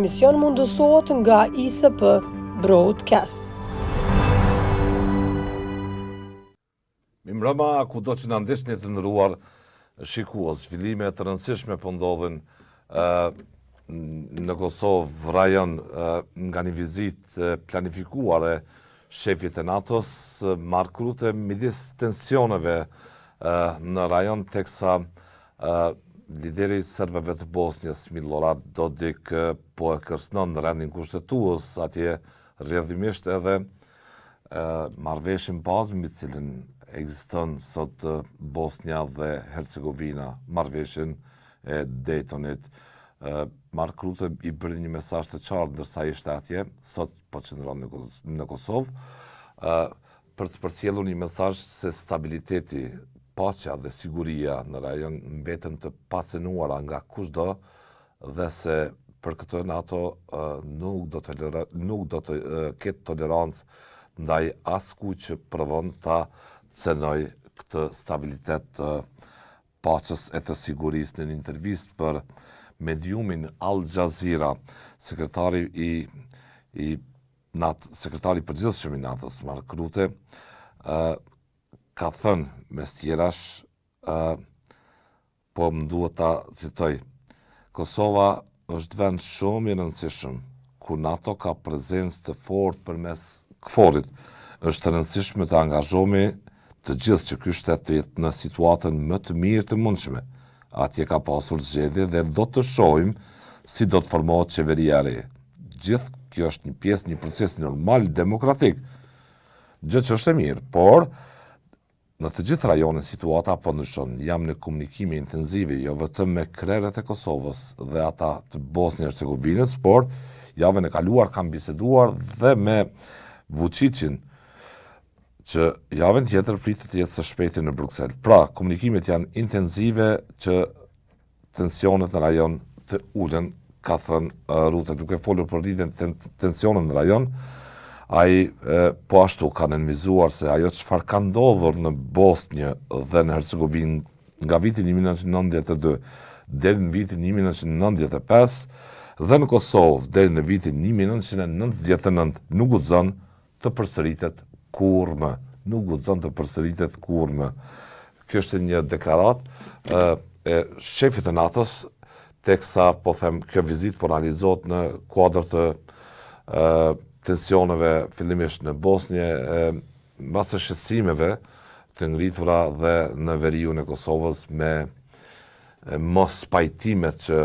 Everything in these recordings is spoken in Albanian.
emision mundësohet nga ISP Broadcast. Mbrëma, kudo që na ndeshni të nderuar shikues, zhvillime të rëndësishme po ndodhin në Kosovë rajon nga një vizitë planifikuar e shefit e NATO-s, marrë midis tensioneve në rajon, teksa lideri serbëve të Bosnjës, Milorad Dodik, po e kërcënon në rendin kushtetues atje rrjedhimisht edhe marrëveshjen bazë mbi të cilën ekziston sot Bosnia dhe Hercegovina, marrëveshjen e Daytonit. Mark Rutte i bëri një mesazh të qartë ndërsa ishte atje, sot po qëndron në Kosovë, për të përcjellur një mesazh se stabiliteti, paqja dhe siguria në rajon mbeten të pacenuara nga kushdo dhe se për këtë NATO nuk do të ketë tolerancë ndaj askujt që provon ta cenoj këtë stabilitet të paqes e të sigurisë. Në një intervistë për mediumin Al Jazeera, sekretari sekretari i përgjithshëm i NATO-s, Mark Rutte, ka thënë mes tjerash, po më duhet ta citoj: Kosova është vend shumë i rëndësishëm, ku NATO ka prezencë të fortë përmes KFOR-it. Është rëndësishme të angazhohemi të gjithë që ky shtet të jetë në situatën më të mirë të mundshme. Atje ka pasur zgjedhje dhe do të shohim si do të formohet qeveria e re. Gjithë kjo është një pjesë, një proces normal demokratik, gjë që është e mirë, por në të gjithë rajonin situata po ndryshon. Jam në komunikime intensive jo vetëm me krerët e Kosovës dhe ata të Bosnjë-Hercegovinës, por javën e kaluar kam biseduar dhe me Vučićin, që javën tjetër pritet të jetë së shpejti në Bruksel. Pra, komunikimet janë intensive që tensionet në rajon të ulen, ka thënë Rutte, duke folur për rritjen e tensioneve në rajon. Ai po ashtu ka nënvizuar se ajo çfarë ka ndodhur në Bosnjë dhe në Hercegovinë nga viti 1992 deri në vitin 1995 dhe në Kosovë deri në vitin 1999 nuk guxon të përsëritet kurrë më. Nuk guxon të përsëritet kurrë më. Kjo është një deklaratë e shefit të NATO-s, teksa po them kjo vizitë po realizohet në kuadër të tensioneve fillimisht në Bosnjë, mbas shqetësimeve të ngritura dhe në veriun e Kosovës me mos pajtimet që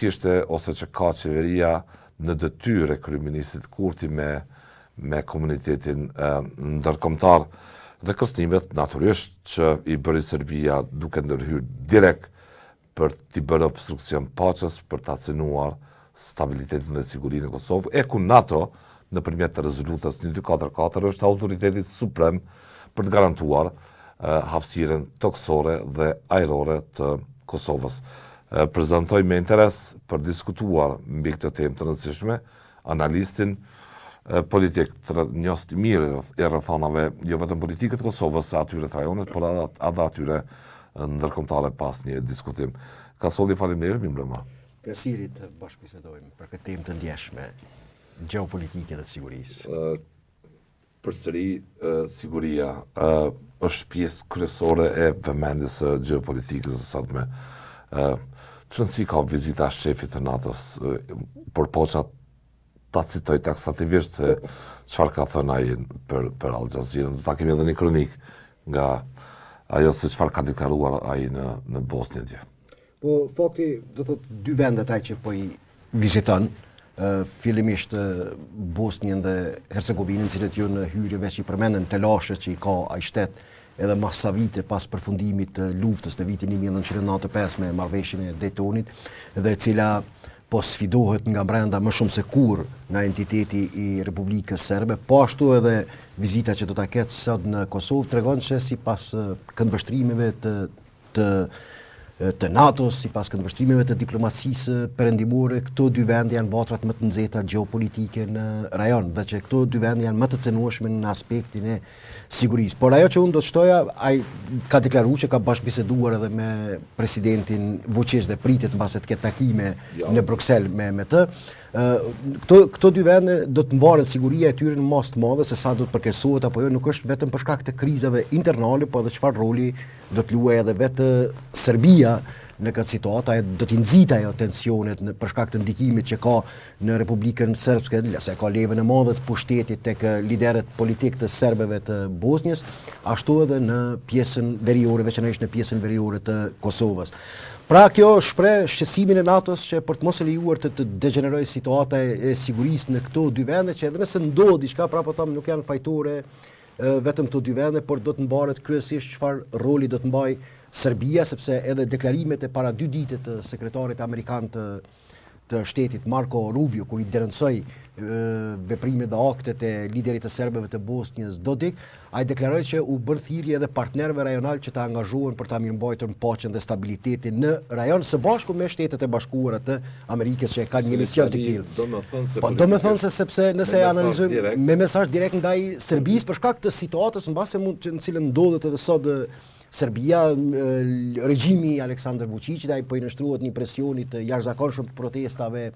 kishte ose që ka qeveria në detyrë e kryeministit Kurti me komunitetin ndërkombëtar dhe kërcënimet natyrisht që i bëri Serbia duke ndërhyrë direkt për t'i bërë obstruksion paqes, për ta cenuar stabilitetin dhe sigurinë e Kosovë, e ku NATO nëpërmjet të rezolutës 1244 është autoriteti suprem për të garantuar hapësirën toksore dhe ajrore të Kosovës. Prezantoj me interes për diskutuar mbi këtë temë të rëndësishme analistin politik të njohës të mirë e rrethonave jo vetëm politike të Kosovës, atyre të rajonit, por edhe atyre ndërkombëtare pas një diskutim. Kasoli, faleminderit, mi mbrëma. Plesirit të bashkëbisedojmë për këtë temë të ndjeshme, gjeopolitike dhe sigurisë. Përsëri, siguria është pjesë kryesore e vëmendjes së gjeopolitikës së sotme. Çfarë ka vizita e shefit të NATO-s, por poça ta citoj taksativisht se çfarë ka thënë ai për Al Jazeera. Do ta kemi edhe një kronik nga ajo se çfarë ka deklaruar ai në Bosnjë dje. Po, fakti, do thotë dy vendet ai që po i viziton, fillimisht Bosnjën dhe Hercegovinën, cilët jo në hyrjeve që i përmenden telashet që i ka ai shtet edhe mas sa vite pas përfundimit të luftës në vitin 1995 me marrëveshjen e Daytonit, dhe cila po sfidohet nga brenda më shumë se kurrë nga entiteti i Republikës Serbe. Po ashtu edhe vizita që do ta ketë sot në Kosovë tregon se sipas këndvështrimeve të të NATO-s, sipas këndvështrimeve të diplomacisë perëndimore, këto dy vende janë vatrat më të nxehta gjeopolitike në rajon dhe që këto dy vende janë më të cënueshme në aspektin e sigurisë. Por ajo që unë do të shtoja, ai ka deklaruar që ka bashkëbiseduar edhe me presidentin Vučić dhe pritet mbase të ketë takime në Bruksel me të. Këto dy vende do të mvaret siguria e tyre në mas të madhe se sa do të përkesohet apo jo, nuk është vetëm për shkak të krizave internale, por edhe çfarë roli do të luajë edhe vetë Serbia në këtë situatë, do të nxjitë ajo tensionet për shkak të ndikimit që ka në Republikën Srpske, se ka levën e madhe të pushtetit tek liderët politik të serbëve të Bosnjës, ashtu edhe në pjesën veriore, veçanërisht në pjesën veriore të Kosovës. Pra kjo shpreh shqetësimin e NATO-s që për të mos e lejuar të degenerojë situata e sigurisë në këto dy vende, që edhe nëse ndodh diçka, pra po them, nuk janë fajtore vetëm këto dy vende, por do të mbaret kryesisht çfarë roli do të mbajë Serbia, sepse edhe deklarimet e para 2 ditë të sekretarit amerikan të shtetit Marco Rubio, kur i denonsoi veprimet dhe aktet e liderit të serbëve të Bosnjës Dodik, ai deklaroi që u bën thirrje edhe partnerëve rajonal që të angazhohen për ta mirëmbajtur paqen dhe stabilitetin në rajon së bashku me Shtetet e Bashkuara të Amerikës që kanë një mision të tillë. Do të thonë se sepse nëse analizojmë me mesazh direkt ndaj Serbisë për shkak të situatës mbase në cilën ndodhet edhe sot Serbia, regjimi Aleksandar Vučić, ai po i nështrohet një presioni të jashtëzakonshëm të protestave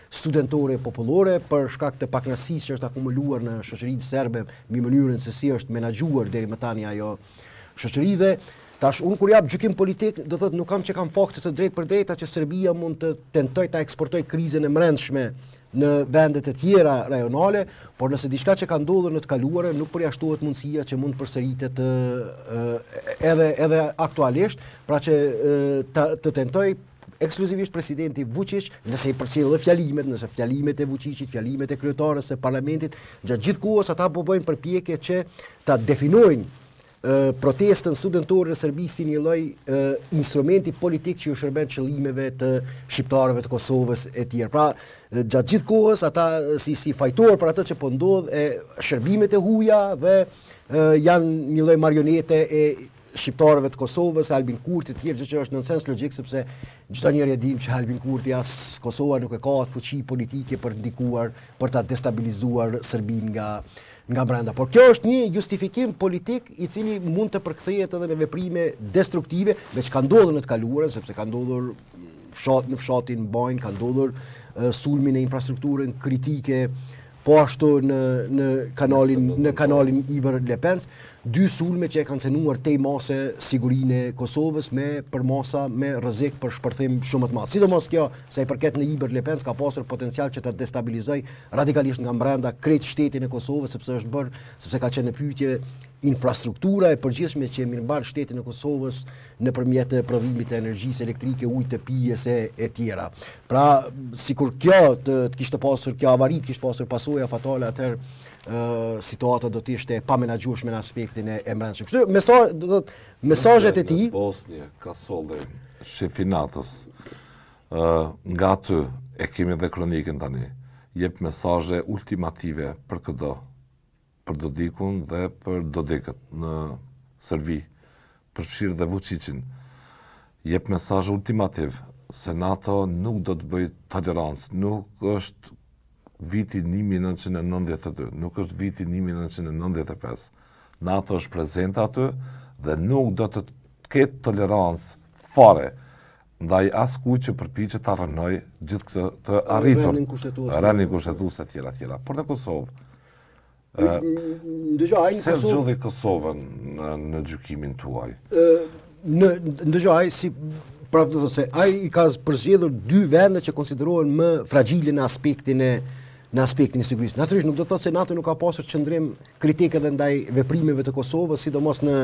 studentore popullore për shkak të pakënaqësisë që është akumuluar në shoqërinë serbe mbi mënyrën se si është menaxhuar deri më tani ajo shoqëri. Dhe tash unë kur jap gjykim politik, do thotë nuk kam fakte të drejtë për drejta që Serbia mund të tentojë ta eksportojë krizën e brendshme në vendet e tjera rajonale, por nëse diçka që ka ndodhur në të kaluarën nuk përjashtohet mundësia që mund përsëritet edhe aktualisht, pra që të tentoj ekskluzivisht presidenti Vučić, nëse i përcjell edhe fjalimet, nëse fjalimet e Vučićit, fjalimet e kryetarës së parlamentit, gjatë gjithë kohës ata po bëjnë përpjekje që ta definojnë protestën studentore në Serbi si një lloj instrumenti politik që u shërben qëllimeve të shqiptarëve të Kosovës e tjerë. Pra, gjatë gjithë kohës ata si fajtor për atë që po ndodh, shërbimet e huaja dhe janë një lloj marionete e shqiptarëve të Kosovës, Albin Kurti të tjerë, që është në sens logjik sepse çdo njeri e dim që Albin Kurti as Kosova nuk e ka atë fuqi politike për ndikuar, për ta destabilizuar Serbinë nga brenda. Por kjo është një justifikim politik i cili mund të përkthehet edhe në veprime destruktive, veç ka ndodhur në të kaluarën, sepse ka ndodhur në fshatin Bajnë, ka ndodhur sulmi në infrastrukturën kritike, po ashtu në kanalin Iber Lepens, 2 sulme që e kanë cenuar tej mase sigurinë e Kosovës për masa me rrezik për shpërthim shumë të madh. Sidomos kjo sa i përket në Iber Lepens ka pasur potencial që ta destabilizojë radikalisht nga brenda krejt shtetin e Kosovës, sepse ka qenë në pyetje infrastruktura e përgjithshme që mirëmban shtetin e Kosovës nëpërmjet prodhimit të energjisë elektrike, ujit të pijes e tjera. Pra, sikur kjo të kishte pasur, kjo avari të kishte pasur pasoja fatale, atëherë situata do të ishte pa menaxhueshme në aspektin e brendshëm. Kështu mesazhet e tij Bosnjë, Kosovë, shefi NATO-s, nga aty e kemi edhe kronikën tani, jep mesazhe ultimative për këdo, për Dodikun dhe për Dodikët në Serbi, përfshirë dhe Vučićin. Jep mesazh ultimativ se NATO nuk do të bëjë tolerancë, nuk është viti 1992, nuk është viti 1995. NATO është prezente aty dhe nuk do të ketë tolerancë fare ndaj askujt që përpiqet ta rënojë gjithë këtë të arritur rendin kushtetues e tjera. Por në Kosovë se zgjodhi Kosovën në gjykimin tuaj? Ndëgjoj, si pra do të thotë se ai i ka përzgjedhur 2 vende që konsiderohen më fragjile në aspektin e sigurisë. Natyrisht nuk do të thotë se NATO nuk ka pasur qëndrim kritik edhe ndaj veprimeve të Kosovës, sidomos në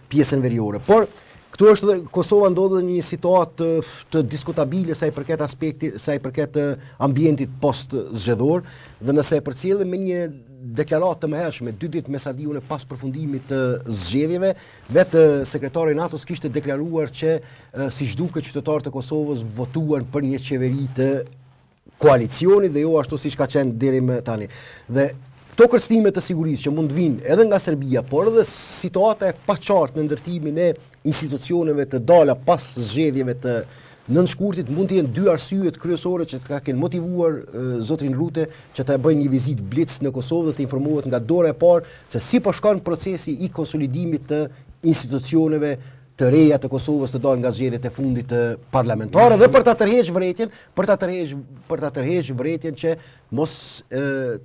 pjesën veriore. Por këtu është dhe Kosova ndodhet në një situatë të diskutabile sa i përket ambientit post-zgjedhor, dhe nëse e përcjellim me një deklaratë të mëhershme 2 ditë me Sadiun e pas përfundimit të zgjedhjeve, vetë sekretari i NATO-s kishte deklaruar që siç duket qytetarët e Kosovës votuan për një qeveri të koalicioni dhe jo ashtu siç ka qenë deri më tani. Dhe këto kërcënime të sigurisë që mund të vinë edhe nga Serbia, por edhe situata e paqartë në ndërtimin e institucioneve të dala pas zgjedhjeve të nënshkurtit mund të jenë dy arsyet kryesore që ka kenë motivuar zotrin Rute që të bëjnë një vizitë blitz në Kosovë dhe të informohet nga dora e parë se si po shkon procesi i konsolidimit të institucioneve të reja të Kosovës të dalë nga zgjedhjet e fundit të parlamentare dhe për ta tërheqë vërejtjen që mos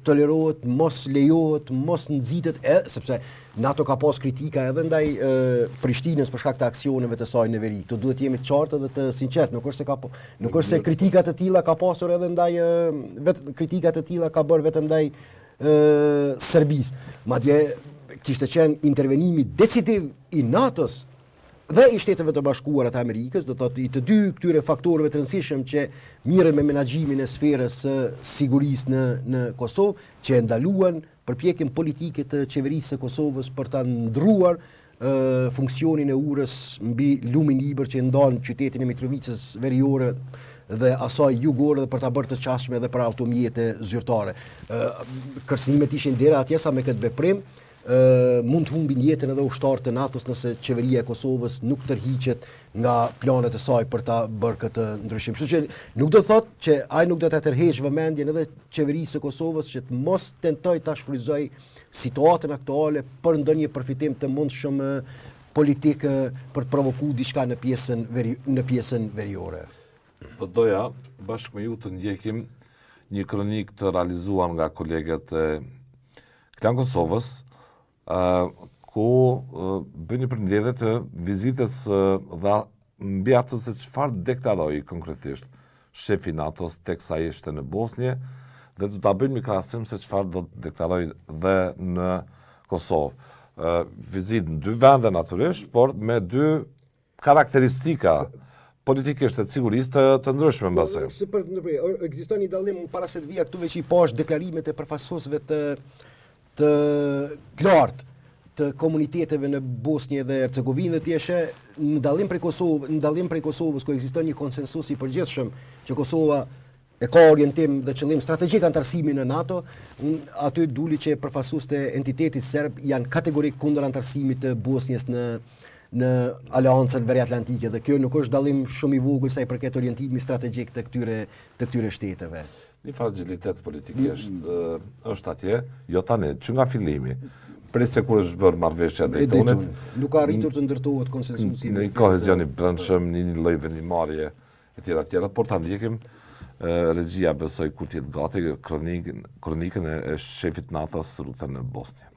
tolerohet, mos lejohet, mos nxitet, sepse NATO ka pas kritika edhe ndaj Prishtinës për shkak të aksioneve të saj në veri. Këtu duhet jemi të qartë dhe të sinqert, nuk është se kritikat e tilla ka pasur edhe ndaj kritikat e tilla ka bërë vetëm ndaj Serbisë. Madje kishte qenë intervenimi decisiv i NATO-s dhe i Shteteve të Bashkuara të Amerikës, do të thotë i të dy këtyre faktorëve të rëndësishëm që mirën me menaxhimin e sferës së sigurisë në Kosovë, që e ndaluan përpjekjen politike të qeverisë së Kosovës për ta ndruar funksionin e urës mbi lumin libër që ndan qytetin e Mitrovicës veriore dhe asaj jugore dhe për ta bërë të qasshme edhe për automjete zyrtare. Kërcënimet ishin dera atje sa me këtë veprim mund të humbin jetën edhe ushtarët të NATO-s nëse qeveria e Kosovës nuk tërhiqet nga planet e saj për ta bërë këtë ndryshim. Kështu që nuk do thotë që ai nuk do ta tërheqë vëmendjen edhe qeverisë së Kosovës që të mos tentoj ta shfrytëzoj situatën aktuale për ndonjë përfitim të mundshëm politik për të provokuar diçka në pjesën veriore. Do doja bashkë me ju të ndjekim një kronik të realizuar nga kolegët e Klan Kosovës, ku bëni përmbledhje të vizitës dhe mbi atë se çfarë deklaroi konkretisht shefi NATO-s teksa ishte në Bosnjë dhe do ta bëjmë një krahasim se çfarë do të deklaroj dhe në Kosovë. Vizitë në dy vende natyrisht, por me dy karakteristika politikisht të sigurisë të ndryshme mbase. Ekziston një dallim para se të vija këtu veç i pash deklarimet e përfaqësuesve të lartë të komuniteteve në Bosnjë dhe Hercegovinë dhe t'jeshe në dallim prej Kosovës ku ekziston një konsensus i përgjithshëm që Kosova e ka orientim dhe qëllim strategjik antarësimi në NATO, aty duli që përfaqësuesit e entitetit serb janë kategorik kundër antarësimit të Bosnjës në Aleancën Veriatlantike dhe kjo nuk është dallim shumë i vogël sa i përket orientimit strategjik të këtyre shteteve. Një fragilitet politikisht është atje, jo tani, që nga fillimi, prej se kur është bërë marrëveshja Daytonit, nuk ka arritur të ndërtohet konsensusi. Në kohezion i brendshëm, një lloj vendimarrje etj. Por ta ndjekim regjia besoj kur të jetë gati kronikën e shefit NATO-s Rute në Bosnjë.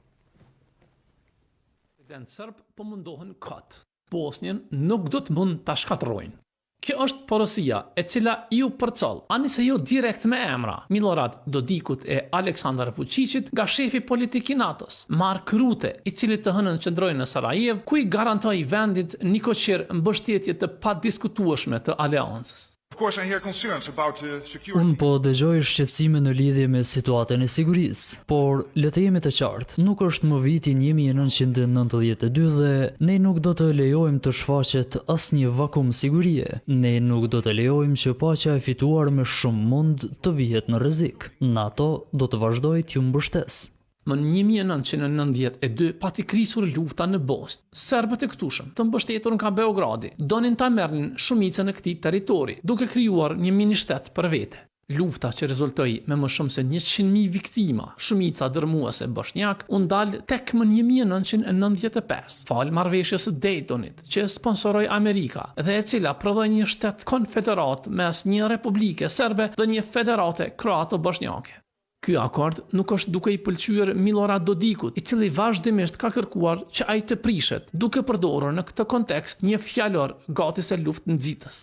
President serb po mundohen kat. Bosnjën nuk do të mund ta shkatërrojnë. Kjo është porosia e cila ju përcoll, ani se ju direkt me emra, Milorad Dodikut e Aleksandar Vučićit nga shefi politik i NATO-s, Mark Rute, i cili të hënën qëndrojnë në Sarajev, ku i garantoi vendit një koqir mbështetje të padiskutueshme të aleancës. Unë po dëgjoj shqetësime në lidhje me situatën e sigurisë, por le të jemi të qartë, nuk është më viti 1992 dhe ne nuk do të lejojmë të shfaqet asnjë vakum sigurie. Ne nuk do të lejojmë që paqja e fituar me shumë mund të vihet në rrezik. NATO do të vazhdojë t'ju mbështesë. Më në 1992 pati krisur lufta në Bosnjë. Serbët e këtushëm, të mbështetur nga Beogradi, donin ta merrnin shumicën e këtij territori, duke krijuar një mini shtet për vete. Lufta që rezultoi me më shumë se 100.000 viktima, shumica dërmuese bosnjak, u ndal tek më 1995, fal marrëveshjes së Daytonit, që sponsoroi Amerika dhe e cila prodhoi një shtet konfederat mes një republike serbe dhe një federate kroato-bosnjake. Ky akord nuk është duke i pëlqyer Milorad Dodikut, i cili vazhdimisht ka kërkuar që ai të prishet, duke përdorur në këtë kontekst një fjalor gati se luftë nxitës.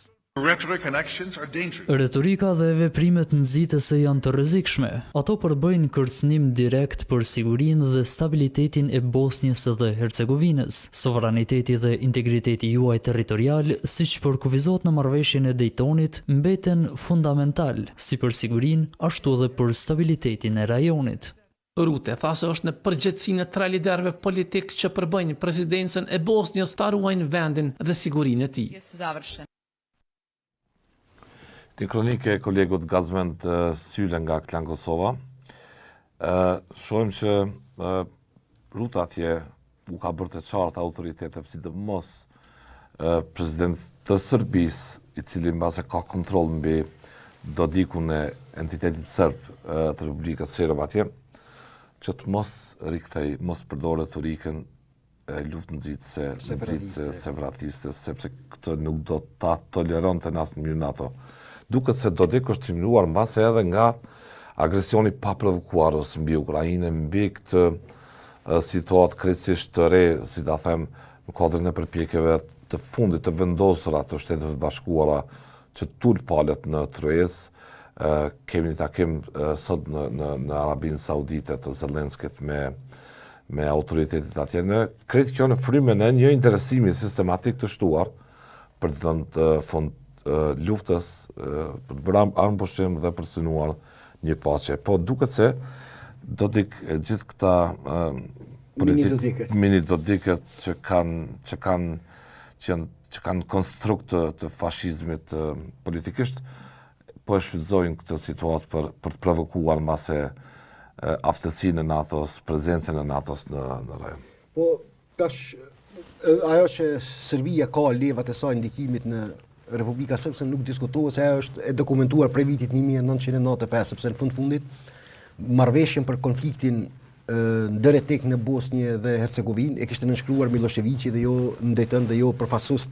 Retorika dhe veprimet nxitëse janë të rrezikshme. Ato përbëjnë kërcënim direkt për sigurinë dhe stabilitetin e Bosnjës dhe Hercegovinës. Sovraniteti dhe integriteti juaj territorial, siç përkufizohet në marrëveshjen e Daytonit, mbeten fundamental, si për sigurinë, ashtu edhe për stabilitetin e rajonit. Rute tha se është në përgjegjësinë e tre liderëve politik që përbëjnë presidencën e Bosnjës ta ruajnë vendin dhe sigurinë e tij. Një kronike e kolegut Gazvend Syle nga Klan Kosova. Shohim që ruta atje u ka bërë të qartë autoriteteve, sidomos president të Serbisë, i cili mbase ka kontroll mbi dodikun e entitetit serb të Republikës Serbe atje, që të mos rikthej, mos përdoret retorikën e luftë nxitëse separatiste, sepse këtë nuk do ta toleronte në asnjë mënyrë NATO. Duket se Dodik është trimëruar mbase edhe nga agresioni pa provokuar ose mbi Ukrainë, mbi këtë situatë krejtësisht të re, si ta them, në kuadrin e përpjekjeve të fundit të vendosura të Shteteve të Bashkuara që tul palët në Troyes. Kemi një takim sot në Arabinë Saudite të Zelenskit me autoritetit atje. Në kretë kjo në frymën e një interesimi sistematik të shtuar për të dhënë fond luftës, për të bërë armëpushim dhe për synuar një paqe. Po duket se Dodik gjithë këta mini Dodikët që kanë konstrukt të fashizmit politikisht, po e shfrytëzojnë këtë situatë për të provokuar mbase aftësinë e NATO-s, prezencën e NATO-s në rajon. Po, ajo që Serbia ka levat e saj ndikimit në Republika Srpske nuk diskutohet, se ajo është e dokumentuar prej vitit 1995, sepse në fundit marrëveshjen për konfliktin ndërrethik në Bosnjë dhe Hercegovinë e kishte nënshkruar Miloševiqi dhe jo ndëjtën dhe jo përfaqësues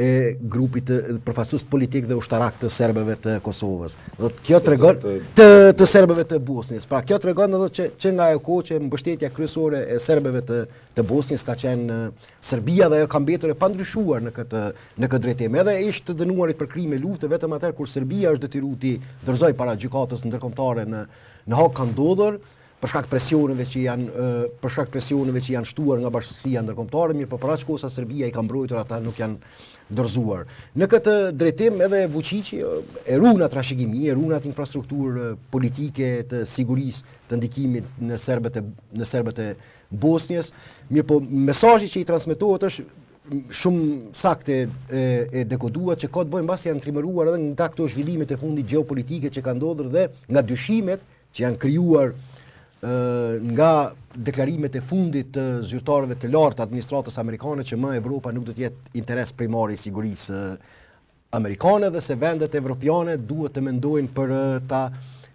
e grupit përfaqësues politik dhe ushtarak të serbëve të Kosovës. Do kjo tregon të serbëve të Bosnjës. Pra kjo tregon edhe që nga ajo kohë që mbështetja kryesore e serbëve të Bosnjës ka qenë Serbia dhe ajo ka mbetur e pandryshuar në këtë drejtim. Edhe ishte të dënuarit për krime lufte vetëm atëherë kur Serbia është detyruar të dorëzoj para gjykatës ndërkombëtare në Hag ka ndodhur për shkak presioneve që janë shtuar nga bashkësia ndërkombëtare, mirë, por para çka Serbia i ka mbrojtur ata nuk janë dorëzuar. Në këtë drejtim edhe Vučići e runa trashëgimi, e runa infrastrukturë politike të sigurisë të ndikimit në serbët e Bosnjës, mirë, po mesazhi që i transmetohet është shumë sakte e dekoduar që ka të bëjë mbasi janë trimëruar edhe nga këto zhvillimet e fundit gjeopolitike që kanë ndodhur dhe nga dyshimet që janë krijuar nga deklarimet e fundit të zyrtarëve të lartë të administratës amerikane që më Evropa nuk do të jetë interes primar i sigurisë amerikane dhe se vendet evropiane duhet të mendojnë për ta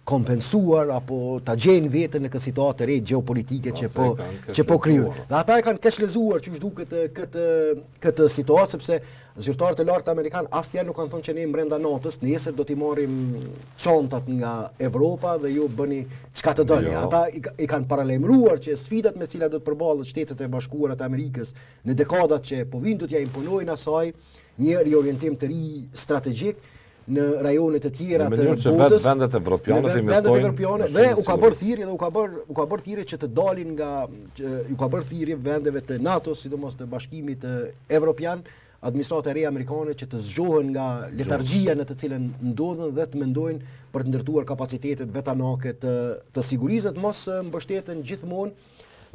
kompensuar apo ta gjejnë veten në këtë situatë re gjeopolitike që po krijojnë. Dhe ata e kanë keq lezuar çu duket këtë situatë sepse zyrtarët e lartë amerikan asnjëherë nuk kanë thënë që ne brenda NATO-s nesër do t'i marrim çontat nga Evropa dhe ju bëni çka të doni. Ata i kanë paralajmëruar që sfidat me të cilat do të përballet Shtetet e Bashkuara të Amerikës në dekadat që po vinë do t'ja imponojnë asaj një riorientim të ri strategjik në rajonet e tjera të botës, vendet evropiane të investojnë dhe u ka bërë thirrje dhe u ka bërë thirrje që të dalin u ka bërë thirrje vendeve të NATO-s, sidomos të Bashkimit Evropian, administrata e re amerikane që të zgjohen nga letargjia në të cilën ndodhen dhe të mendojnë për të ndërtuar kapacitetet vetanake të sigurisë, të mos mbështeten gjithmonë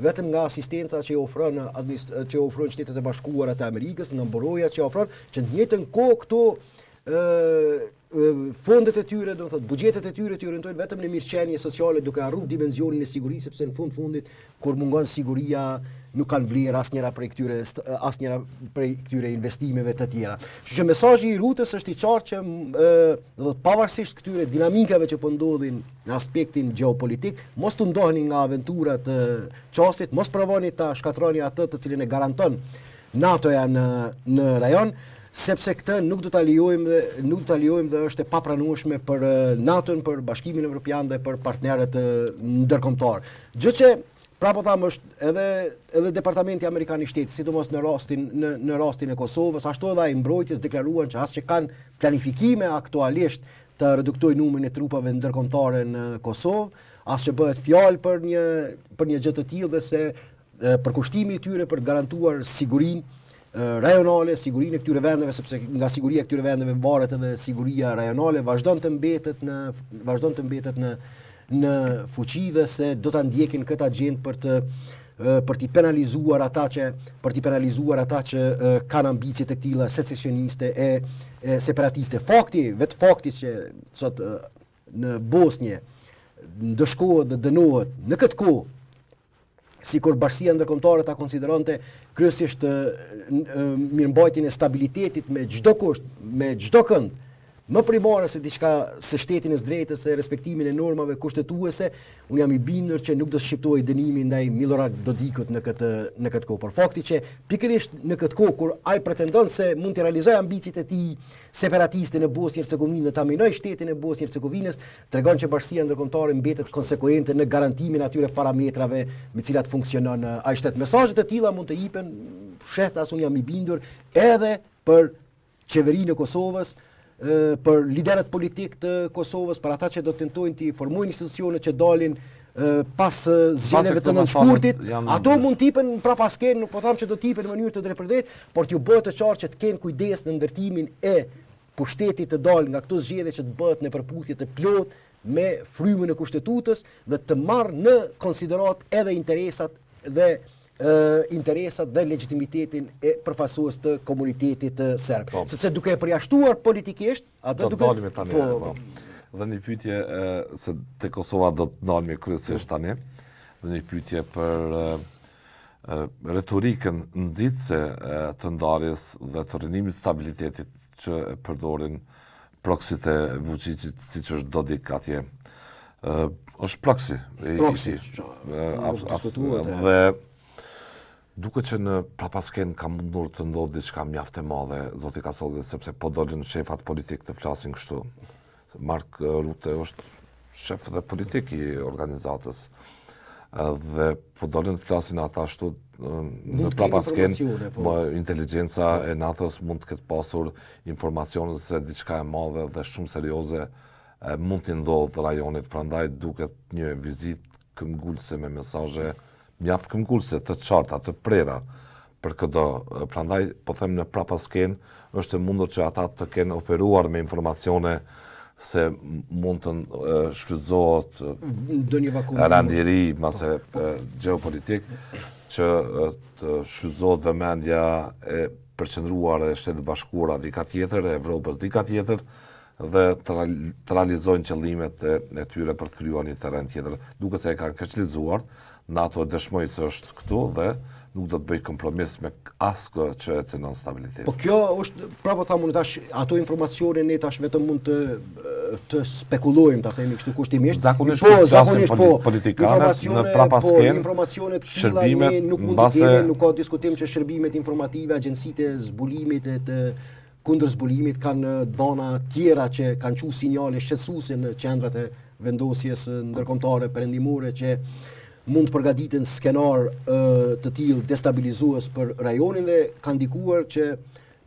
vetëm nga asistenca që ofron Shtetet e Bashkuara të Amerikës, nga mbrojtja që ofron, që në të njëjtën kohë këto fondet e tyre, do të thotë buxhetet e tyre të orientojnë vetëm në mirëqenie sociale duke harruar dimensionin e sigurisë, sepse në fundit kur mungon siguria nuk kanë vlerë asnjëra prej këtyre investimeve të tjera. Kështu që mesazhi i rutës është i qartë që do të pavarësisht këtyre dinamikave që po ndodhin në aspektin gjeopolitik, mos të ndoheni nga aventurat e çastit, mos provoni ta shkatroni atë të cilin e garanton NATO-ja në rajon, sepse këtë nuk do ta lejojmë dhe është e papranueshme për NATO-n, për Bashkimin Evropian dhe për partnerët ndërkombëtar. Gjë që prapë tham është edhe Departamenti Amerikan i Shtetit, sidomos në rastin e Kosovës, ashtu edhe ai mbrojtjes deklaruan që as që kanë planifikime aktualisht të reduktojnë numrin e trupave ndërkombëtare në Kosovë, as që bëhet fjalë për një gjë të tillë dhe se përkushtimi i tyre për të garantuar sigurinë rajonale, sigurinë e këtyre vendeve, sepse nga siguria e këtyre vendeve varet edhe siguria rajonale, vazhdon të mbetet në fuqi dhe se do ta ndjekin këtë agjend për t'i penalizuar ata që kanë ambicie të tilla secesioniste e separatiste. Fakti që sot në Bosnjë ndëshkohet dhe dënohet në këtë kohë, sikur Bashkia Ndërkombëtare ta konsideronte kryesisht mirëmbajtjen e stabilitetit me çdo kusht, me çdo kënd, më primare se diçka se shtetin e drejtës se respektimin e normave kushtetuese, unë jam i bindur që nuk do të shqiptojë dënimi ndaj Milorad Dodikut në këtë kohë. Por fakti që pikërisht në këtë kohë kur ai pretendon se mund të realizojë ambiciet e tij separatiste në Bosnjë-Hercegovinë dhe ta minojë shtetin e Bosnjë-Hercegovinës, tregon që Bashkia Ndërkombëtare mbetet konsekuente në garantimin atyre parametrave me cilat funksionon ai shtet. Mesazhet e tilla mund të jipen, fshehtas unë jam i bindur, edhe për qeverinë e Kosovës, për liderët politik të Kosovës, për ata që do të tentojnë të formojnë institucione që dalin pas zgjedhjeve të nënshkurtit, ato mund të hipen prapasken, nuk po them që do të hipen në mënyrë të drejtpërdrejtë, por t'ju bëhet të qartë që të kenë kujdes në ndërtimin e pushtetit të dalë nga këto zgjedhje që të bëhet në përputhje të plot me frymën e kushtetutës dhe të marrë në konsiderat edhe interesat dhe legitimitetin e përfaqësues të komunitetit serb. Sepse duke e përjashtuar politikisht, atë duke dhe një pyetje se te Kosova do të ndalemi kryesisht tani, dhe një pyetje për retorikën nxitse të ndarjes dhe të rënimit stabilitetit që e përdorin proksit e Vučićit, siç është Dodik atje. Është proksi. Dhe duke që në prapasken ka mundur të ndodhë diçka mjaft e madhe, zoti Kasolli, sepse po dolin shefat politik të flasin kështu. Mark Rutte është shef dhe politik i organizatës. Dhe po dolin flasin ata ashtu në prapasken, inteligjenca e NATO-s mund të ketë pasur informacione se diçka e madhe dhe shumë serioze mund të ndodhë rajonit, prandaj duket një vizitë këmbgulse me mesazhe mjaft këmbgulse të qarta, të prera për këto. Prandaj po them në prapasken është e mundur që ata të kenë operuar me informacione se mund të shfrytëzohet randiri mase geopolitik, që të shfrytëzohet vëmendja e përqendruar e Shtetit Bashkuara dika tjetër, e Evropës dika tjetër, dhe të realizojnë qëllimet e tyre për të krijuar një terren tjetër. Duke se e kanë këçlizuar, NATO dëshmoj se është këtu dhe nuk do të bëj kompromis me askë që e cënon stabilitet. Po kjo është, prapë thamë unë tash, ato informacione ne tash vetëm mund të spekulojmë, ta themi kështu kushtimisht. Zakonisht politikanët në prapasken, informacionet këtilla ne nuk mund të kemi, nuk ka diskutim që shërbimet informative, agjencitë e zbulimit e të kundër zbulimit kanë dhëna tjera që kanë qenë sinjale shqetësuese në qendrat e vendosjes ndërkombëtare perëndimore që mund të përgatiten skenar të tillë destabilizues për rajonin dhe kanë ndikuar që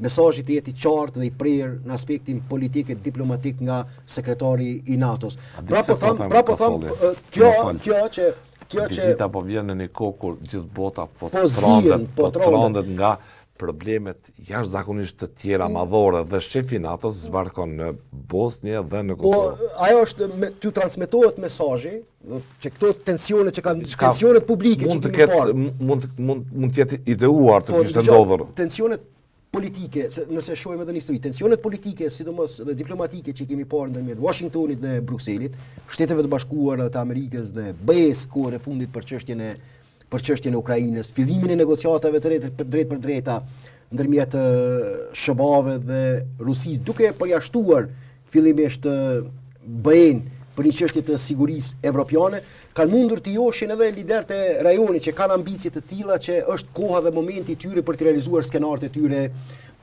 mesazhi të jetë i qartë dhe i prerë në aspektin politik e diplomatik nga sekretari i NATO-s. Prapo tham, kjo që vizita po vjen në një kohë kur gjithë bota po trondet nga problemet jashtëzakonisht të tjera madhore dhe shefi NATO-s zbarkon në Bosnjë dhe në Kosovë. Po ajo është t'ju transmetohet mesazhi që këto tensione që kanë tensionet publike që kemi parë mund të jetë ideuar të kishte ndodhur. Tensionet politike, nëse shohim edhe në histori, tensionet politike, sidomos dhe diplomatike që kemi parë ndërmjet Washingtonit dhe Brukselit, Shteteve të Bashkuara të Amerikës dhe BE-s kohën e fundit për çështjen e Ukrainës, fillimin e negociatave të drejt për drejta ndërmjet SHBA-ve dhe Rusisë, duke përjashtuar fillimisht BE-n për një çështje të sigurisë evropiane, kanë mundur të joshin edhe liderët e rajonit që kanë ambicie të tilla që është koha dhe momenti i tyre për të realizuar skenarët e tyre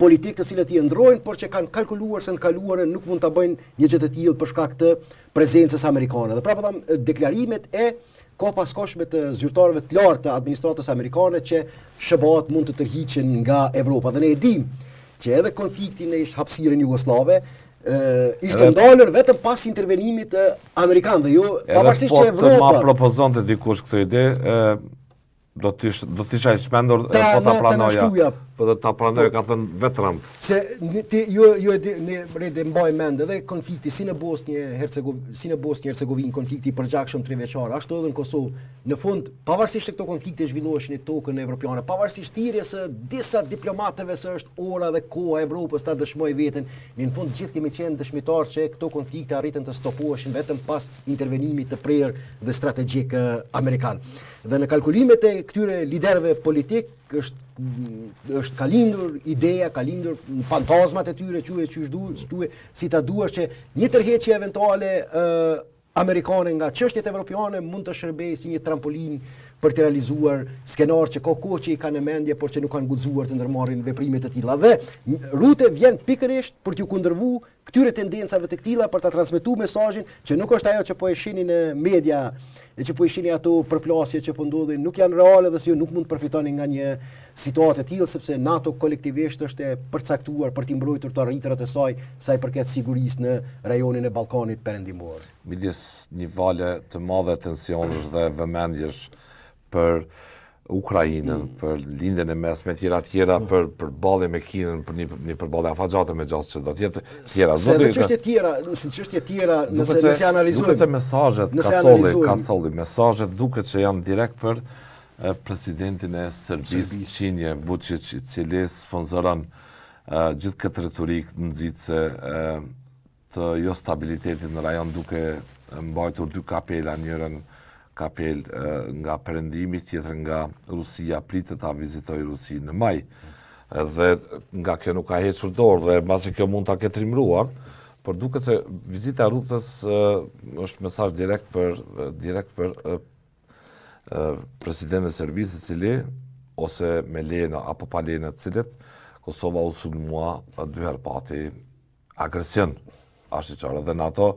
politik të cilët i ndrojnë, por që kanë kalkuluar se në kaluarën nuk mund ta bëjnë një gjë të tillë për shkak të prezencës amerikane. Dhe prapë tham deklarimet e kopaskoshme të zyrtarëve të lartë të administratës amerikane që SHBA-t mund të tërhiqen nga Evropa. Dhe ne e dimë që edhe konflikti në hapësirën jugoslave ishte ndalur vetëm pas intervenimit amerikan dhe jo pavarësisht që Evropa. Edhe po të ma propozonte dikush këtë ide, do t'isha i shmendur po ta pranoja. dhe ta pranoj ka thënë vetë Trump. Se ne rede mbaj mend edhe konflikti si në Bosnjë-Hercegovinë, konflikti i përgjakshëm 3 vjeçar, ashtu edhe në Kosovë. Në fund, pavarësisht se këto konflikte zhvilloheshin në tokën evropiane, pavarësisht thirrjes së disa diplomatëve se është ora dhe koha e Evropës ta dëshmojë veten, në fund gjithë kemi qenë dëshmitar që këto konflikte arritën të stopoheshin vetëm pas intervenimit të prerë dhe strategjik amerikan. Dhe në kalkulimet e këtyre liderëve politik është ka lindur ideja, ka lindur fantazmat e tyre, quhe si ta duash që një tërheqje eventuale amerikane nga çështjet evropiane mund të shërbejë si një trampolin për të realizuar skenar që ka kohë që i kanë në mendje, por që nuk kanë guxuar të ndërmarrin veprime të tilla. Dhe rute vjen pikërisht për t'ju kundërvu këtyre tendencave të këtilla, për ta transmetuar mesazhin që nuk është ajo që po e shihni në media, e që po e shihni ato përplasje që po ndodhin, nuk janë reale dhe se ju nuk mund të përfitoni nga një situatë e tillë, sepse NATO kolektivisht është e përcaktuar për të mbrojtur të arritërat e saj sa i përket sigurisë në rajonin e Ballkanit Perëndimor. Midis një vale të madhe tensionesh dhe vëmendjesh për Ukrainën, për lindjen e mesme tjera, për përballje me Kinën, për një përballje afatgjate me gjasë që do të jetë tjera. Se në çështje tjera, nëse analizojmë. Duket se mesazhet ka solli, mesazhet duket që janë direkt për presidentin e Serbisë, Qinje Vučić, i cili sponsoron gjithë këtë retorik nxitse të jo stabilitetit në rajon, duke mbajtur 2 kapela, njërën kapel nga perëndimi, tjetër nga Rusia, pritet ta vizitoj Rusinë në maj. Dhe nga kjo nuk ka hequr dorë dhe mbasi kjo mund ta ketë rimruar, por duket se vizita e Rutës është mesazh direkt për presidentin e Serbisë, i cili ose me lejen apo pa lejen e cilit Kosova u sulmua 2 herë pati agresion ashtë dhe NATO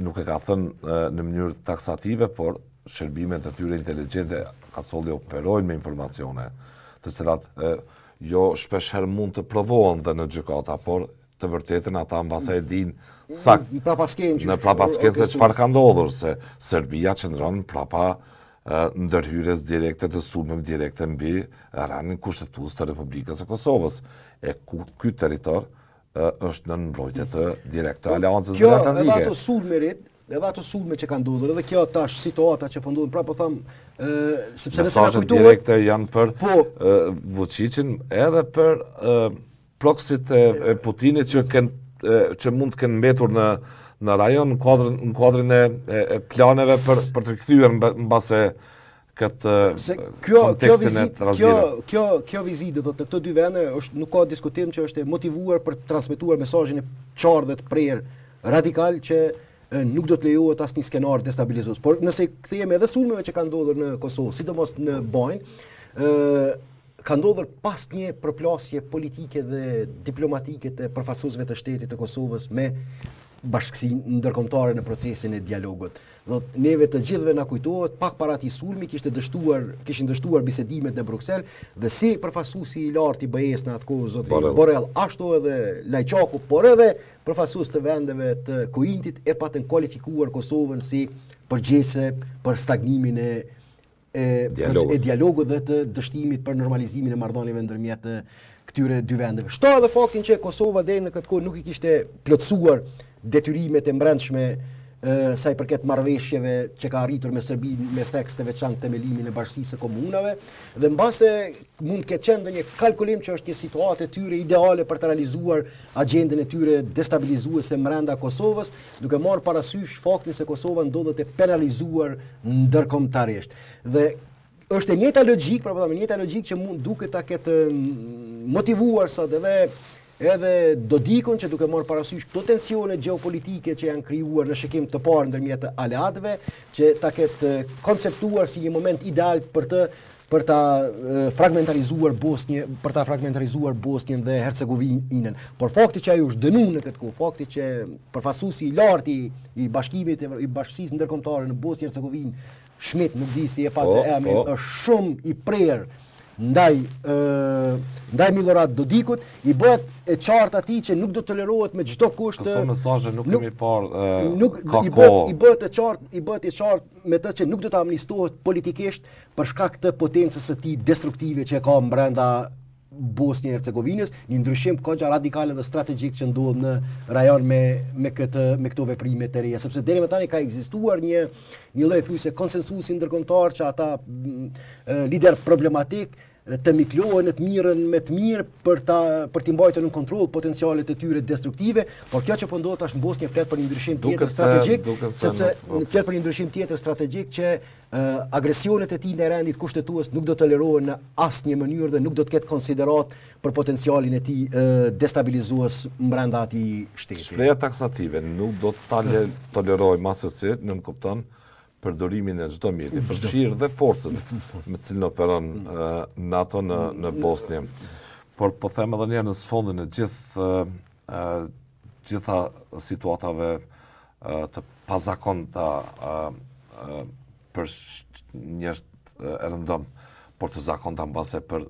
nuk e ka thënë në mënyrë taksative, por shërbimet e tyre inteligjente ka solli operojnë me informacione, të cilat jo shpesh herë mund të provohen dhe në gjykata, por të vërtetën ata mbase e dinë sakt në prapaskencë se çfarë ka ndodhur, se Serbia qëndron prapa ndërhyrjes direkte të sulmeve direkte mbi ranin kushtetues të Republikës së Kosovës. E ky territor është në mbrojtje të direkte aleancës atlantique. Edhe ato sulme që kanë ndodhur, edhe kjo tash situata që po ndodhin, pra po them, sepse nëse na kujtohet direkte janë për Vučićin, edhe për proksit e Putinit që mund të kenë mbetur në rajon në kuadrin e planeve për të rikthyer mbase këtë kontekstin e trazirë. Kjo vizitë dhe të këto 2 vende nuk ka diskutim që është e motivuar për të transmetuar mesazhin e qartë dhe të prerë radikal që nuk do të lejohet asnjë skenar destabilizues. Por nëse kthehemi edhe sulmeve që kanë ndodhur në Kosovë, sidomos në Bajnë, ka ndodhur pas një përplasje politike dhe diplomatike të përfaqësuesve të shtetit të Kosovës me bashkësinë ndërkombëtare në procesin e dialogut. Do neve të gjithëve na kujtohet pak para atij sulmi kishin dështuar bisedimet në Bruksel dhe si përfaqësuesi i lartë i BE-s në atë kohë zotri Borrell, ashtu edhe Lajçaku, por edhe përfaqësues të vendeve të Kuintit e patën kualifikuar Kosovën si përgjegjëse për stagnimin e dialogut dhe të dështimit për normalizimin e marrëdhënieve ndërmjet këtyre 2 vendeve. Shto edhe faktin që Kosova deri në këtë kohë nuk i kishte plotësuar detyrimet e brendshme sa i përket marrëveshjeve që ka arritur me Serbinë me theks të veçantë themelimin e bashkisë së komunave, dhe mbase mund të ketë qenë ndonjë kalkulim që është një situatë e tyre ideale për të realizuar agjendën e tyre destabilizuese brenda Kosovës, duke marrë parasysh faktin se Kosova ndodhet e penalizuar ndërkombëtarisht. Dhe është e njëjta logjik, që mund duket ta ketë motivuar sot edhe Dodikun, që duke marrë parasysh këto tensione gjeopolitike që janë krijuar në shikim të parë ndërmjet aleatëve, që ta ketë konceptuar si një moment ideal për ta fragmentarizuar Bosnjën dhe Hercegovinën. Por fakti që ai është dënuar në këtë kohë, fakti që përfaqësuesi i lartë i bashkisë ndërkombëtare në Bosnjë Hercegovinë, Schmidt, nuk di si e patë emrin, është shumë i prerë ndaj Milorad Dodikut, i bëhet e qartë atij që nuk do të tolerohet me çdo kusht. Këto mesazhe nuk kemi parë. I bëhet e qartë me të që nuk do të amnistohet politikisht për shkak të potencës së tij destruktive që ka brenda Bosnia e Hercegovinës, një ndryshim kogja radikal dhe strategjik që ndodh në rajon me këto veprime të reja, sepse deri më tani ka ekzistuar një lloj thujse konsensusi ndërkombëtar që ata lider problematik të miklohen të mirën me të mirë për t'i mbajtur në kontroll potencialet e tyre destruktive, por kjo që po ndodh tash në Bosnjë flet për një ndryshim tjetër strategjik, sepse flet për një ndryshim tjetër strategjik që agresionet e tij ndaj rendit kushtetues nuk do tolerohen në asnjë mënyrë dhe nuk do të ketë konsiderat për potencialin e tij destabilizues brenda atij shteti. Shpreha taksative nuk do të tolerojë masësi, nëmë kupton, përdorimin e çdo mjeti, përfshirë dhe forcën me cilën operon NATO në Bosnjë. Por po them edhe një herë në sfondin e gjitha situatave të pazakonta për njerëz e rëndom, por të zakonta mbase për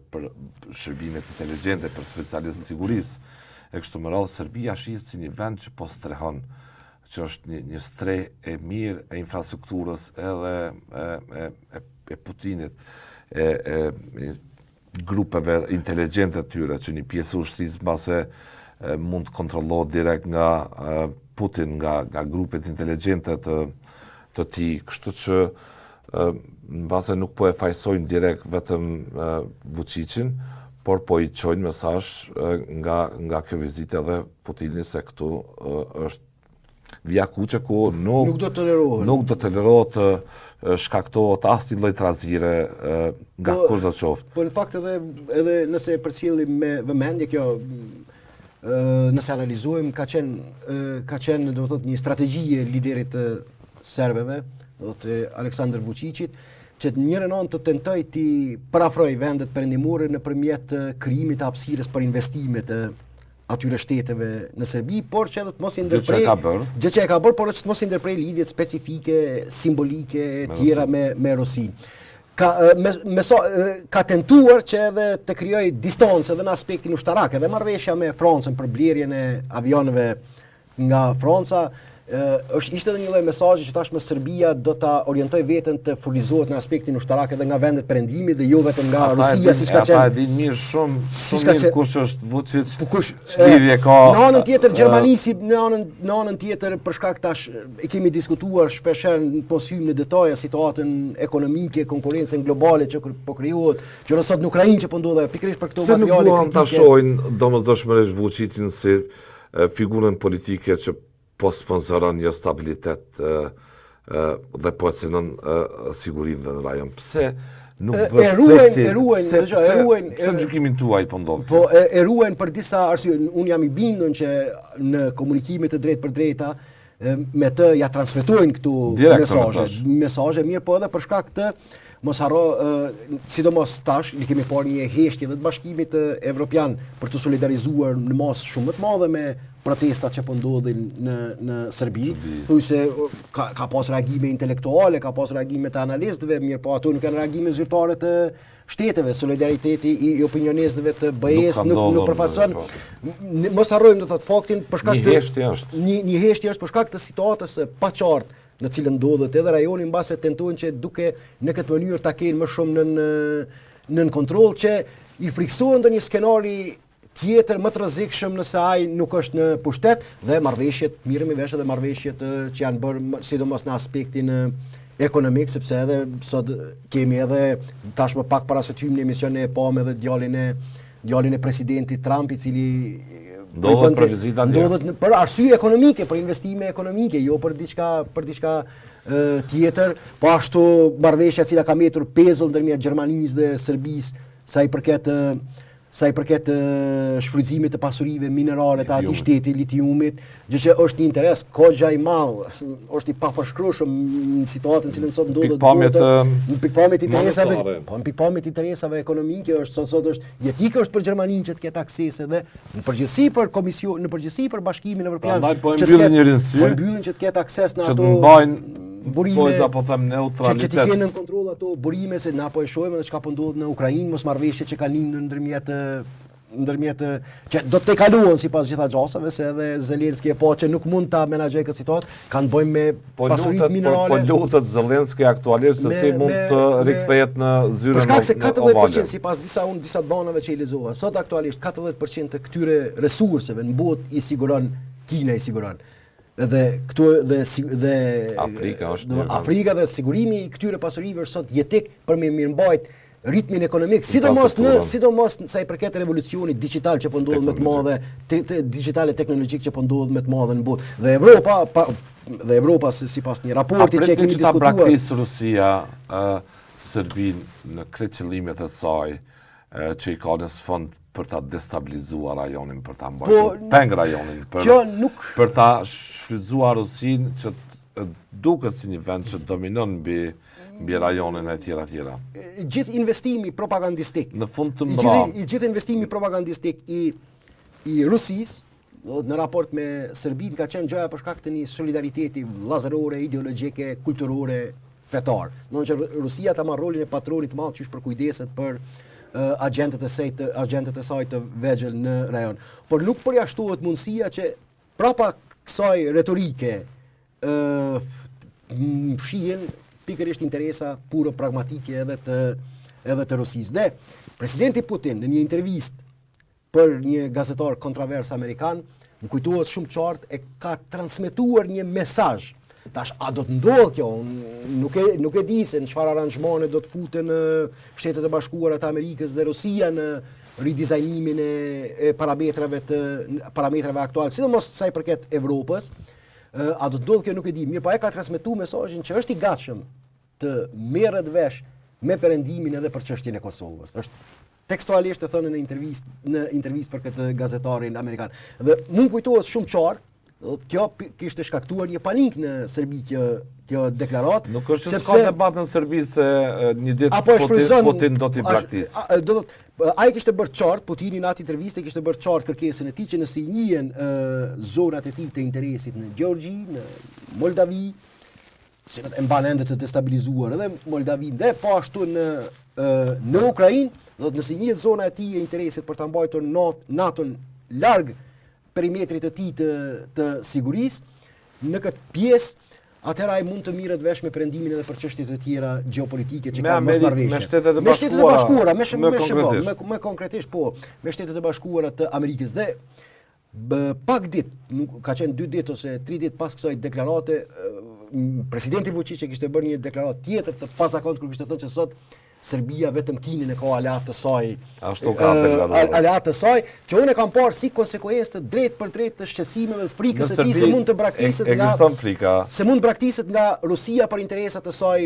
shërbimet inteligjente, për specialistë sigurisë. E kështu me radhë, Serbia shihet si një vend që po strehon, që është një streh e mirë e infrastrukturës edhe e Putinit, e grupeve inteligjente të tyre, që një pjesë ushtrisë mbase mund të kontrollohet direkt nga Putin, nga grupet inteligjente të tij, kështu që mbase nuk po e fajsojnë direkt vetëm Vučićin, por po i çojnë mesazh nga kjo vizitë edhe Putinit se këtu është vija kuqe ku nuk do tolerohet të shkaktohet asnjë lloj trazire nga kushdo qoftë. Po në fakt edhe nëse përcjellim me vëmendje kjo, nëse analizojmë ka qenë domethënë një strategji e liderit të serbëve, të Aleksandar Vučićit, që në njërin anë të tentoj të parafroj vendet perëndimore nëpërmjet krijimit të hapësirës për investimet atyre shteteve në Serbi, por që edhe të mos i ndërprej gjë që e ka bërë, por që të mos i ndërprej lidhjet specifike, simbolike tjera me Rusinë. Ka tentuar që edhe të krijoj distancë edhe në aspektin ushtarak, edhe marrëveshja me Francën për blerjen e avionëve nga Franca, ishte edhe një lloj mesazhi që tashmë Serbia do ta orientoj veten të furnizohet në aspektin ushtarak edhe nga vendet perëndimit dhe jo vetëm nga Rusia, siç ka qenë. Ata e dinë mirë shumë kush është Vučić, lidhje ka. Në anën tjetër Gjermanisi, në anën tjetër për shkak tash e kemi diskutuar shpesh po hym në detaje situatën ekonomike, konkurrencën globale që po krijohet, që sot në Ukrainë që po ndodhe pikërisht për këto materiale kritike. Se nuk ta shohin domosdoshmërisht Vučićin si figurën politike që po sponsoron një stabilitet dhe po e synon sigurinë në rajon. Pse nuk pse gjykimin tuaj po ndodh? Po e ruajnë për disa arsye. Unë jam i bindur që në komunikimet të drejtë për drejta me të ja transmetojnë këtu mesazhe mirë, po edhe për shkak të mos harro, sidomos tash, i kemi parë një heshtje dhe të bashkimit evropian për të solidarizuar në masë shumë më të madhe me protestat që po ndodhin në Serbi. Thuaj se ka pas reagime intelektuale, ka pas reagime të analistëve, mirë po ato nuk kanë reagime zyrtare të shteteve, solidariteti i opinionistëve të BE-s nuk përfaqëson. Mos harrojmë të thotë faktin për shkak të një heshtje është për shkak të situatës së paqartë në cilën ndodhet edhe rajoni, mbase tentojnë që duke në këtë mënyrë ta kenë më shumë nën kontroll, që i friksohen ndonjë skenari tjetër më të rrezikshëm nëse ai nuk është në pushtet, dhe marrëveshjet, mirëmi vesh edhe marrëveshjet që janë bërë sidomos në aspektin ekonomik, sepse edhe sot kemi edhe tashmë pak para se të hyjmë në emision e pamë edhe djalin e presidentit Trump, i cili ndodhet për arsye ekonomike, për investime ekonomike, jo për diçka tjetër. Po ashtu marrëveshja e cila ka mbetur pezull ndërmjet Gjermanisë dhe Serbisë sa i përket shfrytëzimit të pasurive minerale të atij shteti, litiumit, gjë që është një interes kogja i madh, është i papërshkrueshëm në situatën në cilën sot ndodhet në pikpamjet e interesave ekonomike, është sot është jetike është për Gjermaninë që të ketë akses edhe në përgjithësi për komision, në përgjithësi për Bashkimin Evropian, po mbyllin që të ketë akses në ato burime, apo them neutralitet. Që të kenë në kontroll ato burime, se na po e shohim edhe çka po ndodh në Ukrainë, mosmarrëveshjet që kanë lindur ndërmjet që do të kaluan sipas gjitha gjasave, se edhe Zelenski e po që nuk mund ta menaxhojë këtë situatë, kanë bëjmë me pasuritë minerale. Po lutet Zelenski aktualisht se si mund të rikthehet në zyrën Për shkak se ovale. 40% sipas disa dhënave që i lexova, sot aktualisht 40% të këtyre resurseve në botë i siguron Kina, i siguron. Dhe këtu dhe Afrika dhe sigurimi i këtyre pasurive sot jetik për me mirëmbajt ritmin ekonomik, sidomos sa i përket revolucionit digital që po ndodhet më të madhe, digitale teknologjik që po ndodhet më të madhe në botë. Dhe Evropa sipas një raporti që kemi diskutuar. Ta braktisë Rusia Serbinë në krejt qëllimet e saj që i ka në sfond për ta destabilizuar rajonin, për ta mbajtur peng rajonin, për ta shfrytzuar Rusinë që duket si një vend që dominon mbi rajonin e tjera. Gjithë investimi propagandistik. Në fund të mbra. Gjithë investimi propagandistik i Rusisë në raport me Serbinë ka qenë gjëja për shkak të një solidariteti vllazërore, ideologjike, kulturore, fetar. Domethënë që Rusia ta marr rolin e patronit të madh qysh për kujdeset për agentët e saj të vegjël në rajon. Por nuk përjashtohet mundësia që prapa kësaj retorike fshihen pikërisht interesa puro pragmatike edhe të Rusisë. Dhe presidenti Putin në një intervistë për një gazetar kontrovers amerikan, më kujtohet shumë qartë e ka transmetuar një mesazh. Tash a do të ndodhë kjo? Nuk e di se në çfarë aranxhmane do të futen Shtetet e Bashkuara të Amerikës dhe Rusia në ridizajnimin e parametrave aktual, sidomos sa i përket Evropës. A do të ndodhë kjo nuk e di. Mirë, pa e ka transmetuar mesazhin që është i gatshëm të merret vesh me perëndimin edhe për çështjen e Kosovës. Është tekstualisht e thënë në intervistë për këtë gazetarin amerikan. Dhe mund kujtohet shumë qartë, kjo kishte shkaktuar një panik në Serbi kjo deklaratë. Nuk është se ka debat në Serbi se një ditë Putin do t'i braktisë. Ai kishte bërë qartë, Putini në atë intervistë kishte bërë qartë kërkesën e tij që nëse i njihen zonat e tij të interesit në Gjeorgji, në Moldavi, që e mban ende të destabilizuar edhe Moldavinë dhe po ashtu në Ukrainë, do të nëse i njihet zona e tij e interesit për ta mbajtur NATO-n larg perimetrit të tij të sigurisë, në këtë pjesë atëherë ai mund të mirret vesh me perëndimin edhe për çështje të tjera gjeopolitike që kanë mosmarrëveshje. Me Shtetet e Bashkuara, me konkretisht po, me Shtetet e Bashkuara të Amerikës dhe pak ditë, ka qenë 2 ditë ose 3 ditë pas kësaj deklarate, presidenti Vučić kishte bërë një deklaratë tjetër të pazakontë kur kishte thënë që sot Serbia vetëm Kinën e ka aleat të saj. Ashtu ka deklaruar. Aleat të saj, që unë e kam parë si konsekuencë drejt për drejt të shqetësimeve të frikës së tij se mund të braktiset nga Rusia për interesat e saj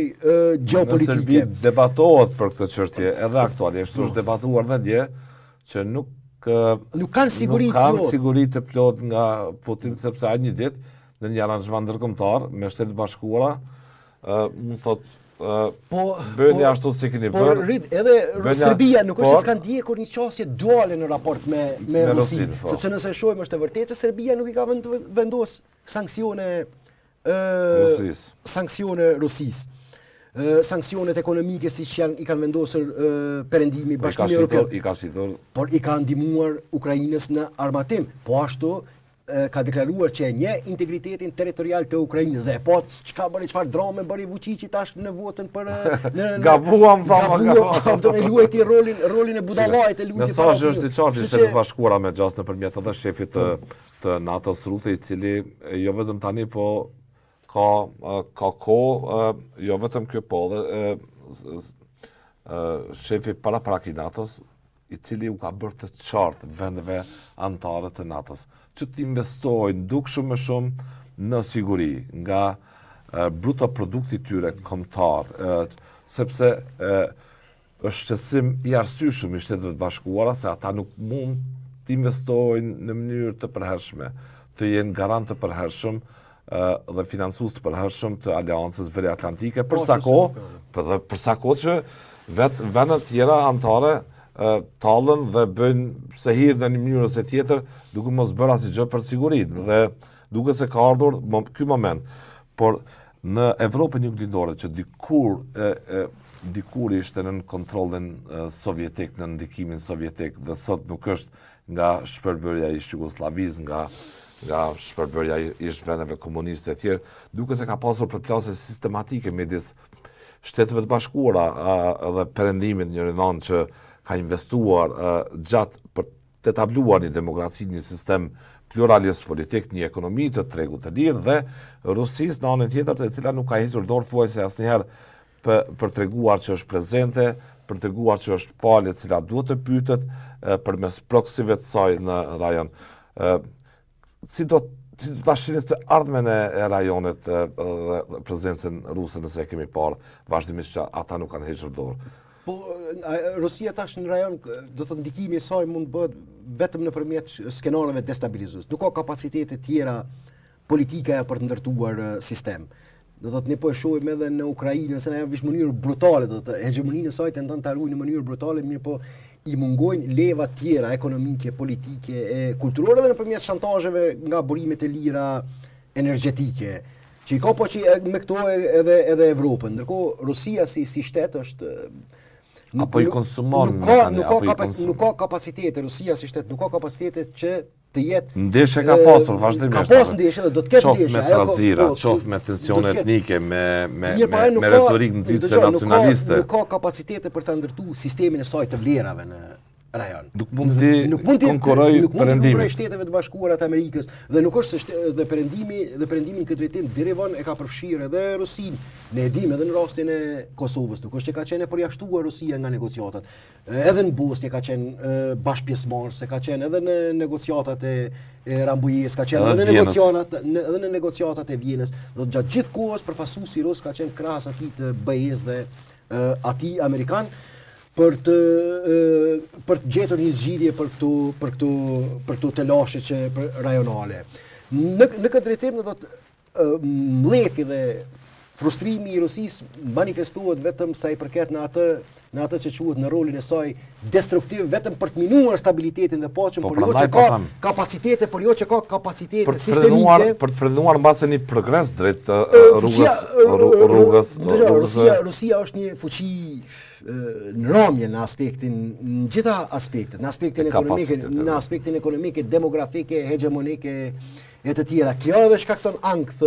gjeopolitike. Në Serbi debatohet për këtë çështje, edhe aktualisht është debatuar dhe dje që nuk kanë siguri të plot nga Putin, sepse ai një ditë në një aranzhman ndërkombëtar me Shtetet e Bashkuara, më thotë bëni ashtu si keni bërë. Por edhe Serbia nuk është se s'kan ndjekur një qasje duale në raport me Rusinë, sepse nëse shohim është e vërtetë që Serbia nuk i ka vendos sanksione Rusisë. Sanksionet ekonomike siç i kanë vendosur perëndimi Bashkimi Evropian, por i ka ndihmuar Ukrainës në armatim. Po ashtu ka deklaruar që e njeh integritetin territorial të Ukrainës dhe po çfarë drame bëri Vučići tash në votën për gabuam e luajti rolin e budallajt e luajti. Mesazhi është i qartë i Shtetit Bashkuara me gjasë nëpërmjet edhe shefit të NATO-s Rutte, i cili jo vetëm tani po ka kohë, jo vetëm kjo po dhe shefi paraprak i NATO-s, i cili u ka bërë të qartë vendeve anëtare të NATO-s që të investojnë dukshëm më shumë në siguri nga bruto produkti tyre kombëtar, sepse është shqetësim i arsyeshëm i Shteteve të Bashkuara se ata nuk mund të investojnë në mënyrë të përhershme, të jenë garant të përhershëm dhe financues të përhershëm të Aleancës Veriatlantike, përsa kohë që vendet tjera anëtare tallën dhe bëjnë sehir në një mënyrë ose tjetër, duke mos bërë asgjë për sigurinë dhe duke se ka ardhur ky moment. Por Në Evropën juglindore që dikur ishte në kontrollin sovjetik, në ndikimin sovjetik, dhe sot nuk është nga shpërbërja i Jugosllavisë, nga shpërbërja i vendeve komuniste e tjerë, duke se ka pasur përplasje sistematike midis Shteteve të Bashkuara dhe Perëndimit njërin anë që ka investuar gjatë për të etabluar një demokraci, një sistem pluralist politik, një ekonomi të tregut të lirë dhe Rusisë në anën tjetër, e cila nuk ka hequr dorë thuajse asnjëherë për treguar që është prezente, për treguar që është palë e cila duhet të pyetet përmes proksive të saj në rajon. Si do ta shihni të ardhmen e rajonit prezencën ruse nëse e kemi parë vazhdimisht që ata nuk kanë hequr dorë? Po, Rusia tash në rajon, do të ndikimi i saj mund bëhet vetëm nëpërmjet skenareve destabilizues. Nuk ka kapacitete tjera politike për të ndërtuar sistem. Do thotë ne po e shohim edhe në Ukrainë, se na janë në mënyrë brutale, do të hegemoninë e saj tenton ta ruajë në mënyrë brutale, mirë po i mungojnë leva tjera ekonomike, politike e kulturore dhe nëpërmjet shantazheve nga burimet e lira energjetike. Që i ka po që me këto edhe Evropën. Ndërkohë Rusia si shtet është apo i konsumon nuk ka kapacitete, Rusia si shtet nuk ka kapacitete që të jetë ndeshje ka pasur vazhdimisht. Ka pasur ndeshje dhe do të ketë ndeshje. Qoftë me trazira, qoftë me tensione etnike, me retorikë nxitse nacionaliste. Nuk ka kapacitete për ta ndërtuar sistemin e saj të vlerave në rajon. Nuk mund të konkurrojë Shteteve të Bashkuara të Amerikës dhe nuk është se dhe perëndimi këtë drejtim derivon e ka përfshirë edhe Rusinë. Ne e dimë edhe në rastin e Kosovës, nuk është që ka qenë e përjashtuar Rusia nga negociatat. Edhe në Bosnjë ka qenë bashkëpjesëmarrëse, ka qenë edhe në negociatat e Rambujës, ka qenë edhe në negociatat e Vienës. Do gjatë gjithë kohës përfaqësuesi rus ka qenë krahas atij të BE-s dhe atij amerikan për të gjetur një zgjidhje për këto telashe që rajonale. Në këtë drejtim do të mlefi dhe frustrimi i Rusisë manifestohet vetëm sa i përket në atë që quhet në rolin e saj destruktiv, vetëm për të minuar stabilitetin dhe paqen, por jo që ka kapacitete, por jo që ka kapacitete sistemike për të frenuar mbase një progres drejt rrugës. Rusia është një fuqi në ramje në gjitha aspektet, në aspektin ekonomike, demografike, hegemonike e të tjera. Kjo edhe shkakton ankth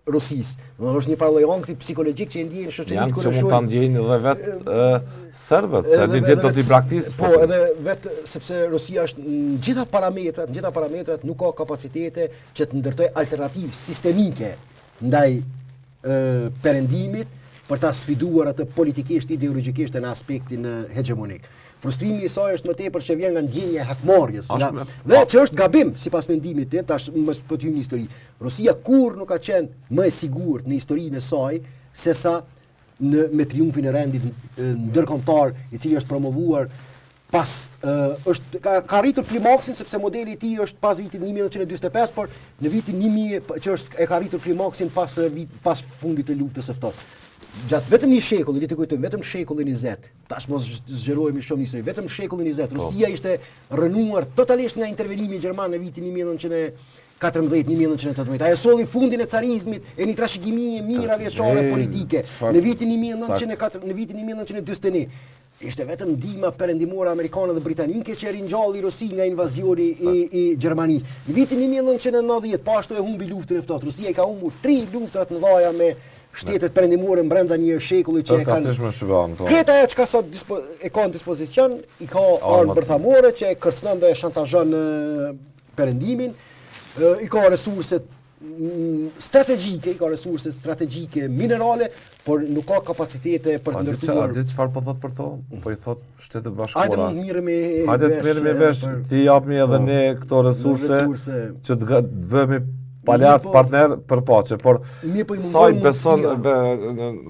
Rusisë. Është një farë lloj ankthi psikologjik që e ndjejnë shoqëritë kur që mund ta ndjejnë edhe vetë serbët, se ditë do t'i braktisë. Po, edhe vetë sepse Rusia është në gjitha parametrat nuk ka kapacitete që të ndërtojë alternativë sistemike ndaj perëndimit për ta sfiduar atë politikisht, ideologjikisht në aspektin hegemonik. Frustrimi i saj është më tepër që vjen nga ndjenja e hakmarrjes, dhe që është gabim sipas mendimit tim, tash mos po të hym në histori. Rusia kurrë nuk ka qenë më e sigurt në historinë e saj sesa me triumfin e rendit ndërkombëtar, i cili është promovuar ka arritur klimaksin sepse modeli i tij është pas vitit 1945, por në vitin 2000 që e ka arritur klimaksin pas fundit të luftës së ftohtë. Gjatë vetëm një shekulli, le të kujtojmë, vetëm shekullin 20, tash mos zgjerohemi shumë në histori, vetëm shekullin 20, Rusia ishte rënuar totalisht nga intervenimi gjerman në vitin 1914-1918. Ajo solli fundin e carizmit, e një trashëgimie mira vjeçare politike në vitin 1941. Ishte vetëm ndihma perëndimore amerikane dhe britanike që ringjalli Rusin nga invazioni i Gjermanisë. Në vitin 1990, pashtu e humbi luftën e ftohtë. Rusia i ka humbur 3 luftra të mëdha me shtetet perëndimore brenda një shekulli që e kanë. Kreta ajo çka sot e ka në dispozicion, i ka armë bërthamore që e kërcënon dhe shantazhon perëndimin, i ka resurse strategjike, minerale, por nuk ka kapacitete për të ndërtuar. A di çfarë po thot për to? Po i thot Shtetet e Bashkuara. Hajde të merremi vesh, ti japni edhe ne këto resurse që të bëhemi paliat partner për paqe, por sa i beson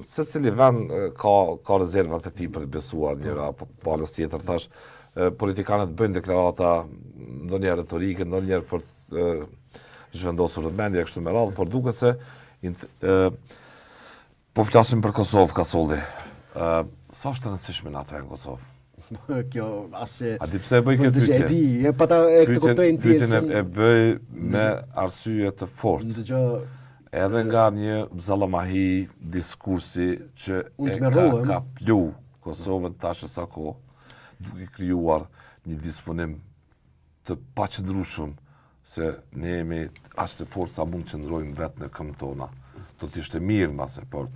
secili vend ka rezervat e tij për të besuar njëra apo palës tjetër, thash politikanët bëjnë deklarata, ndonjëherë retorike, ndonjëherë për zhvendosur mendje kështu me radhë, por duket se po flasim për Kosovë, Kasolli. Sa është e rëndësishme NATO në Kosovë? Kjo asë a di pse e bëj këtë pyetje? Pyetjen e bëj me arsye të fortë. Edhe nga një bzallamahi diskursi që Unë e të merrohem. ka plu Kosovën tash e sa kohë, duke krijuar një disponim të paqëndrueshëm se ne jemi aq të fortë sa mund të qëndrojmë vetë në këmbë tona. Do të ishte mirë mbase, por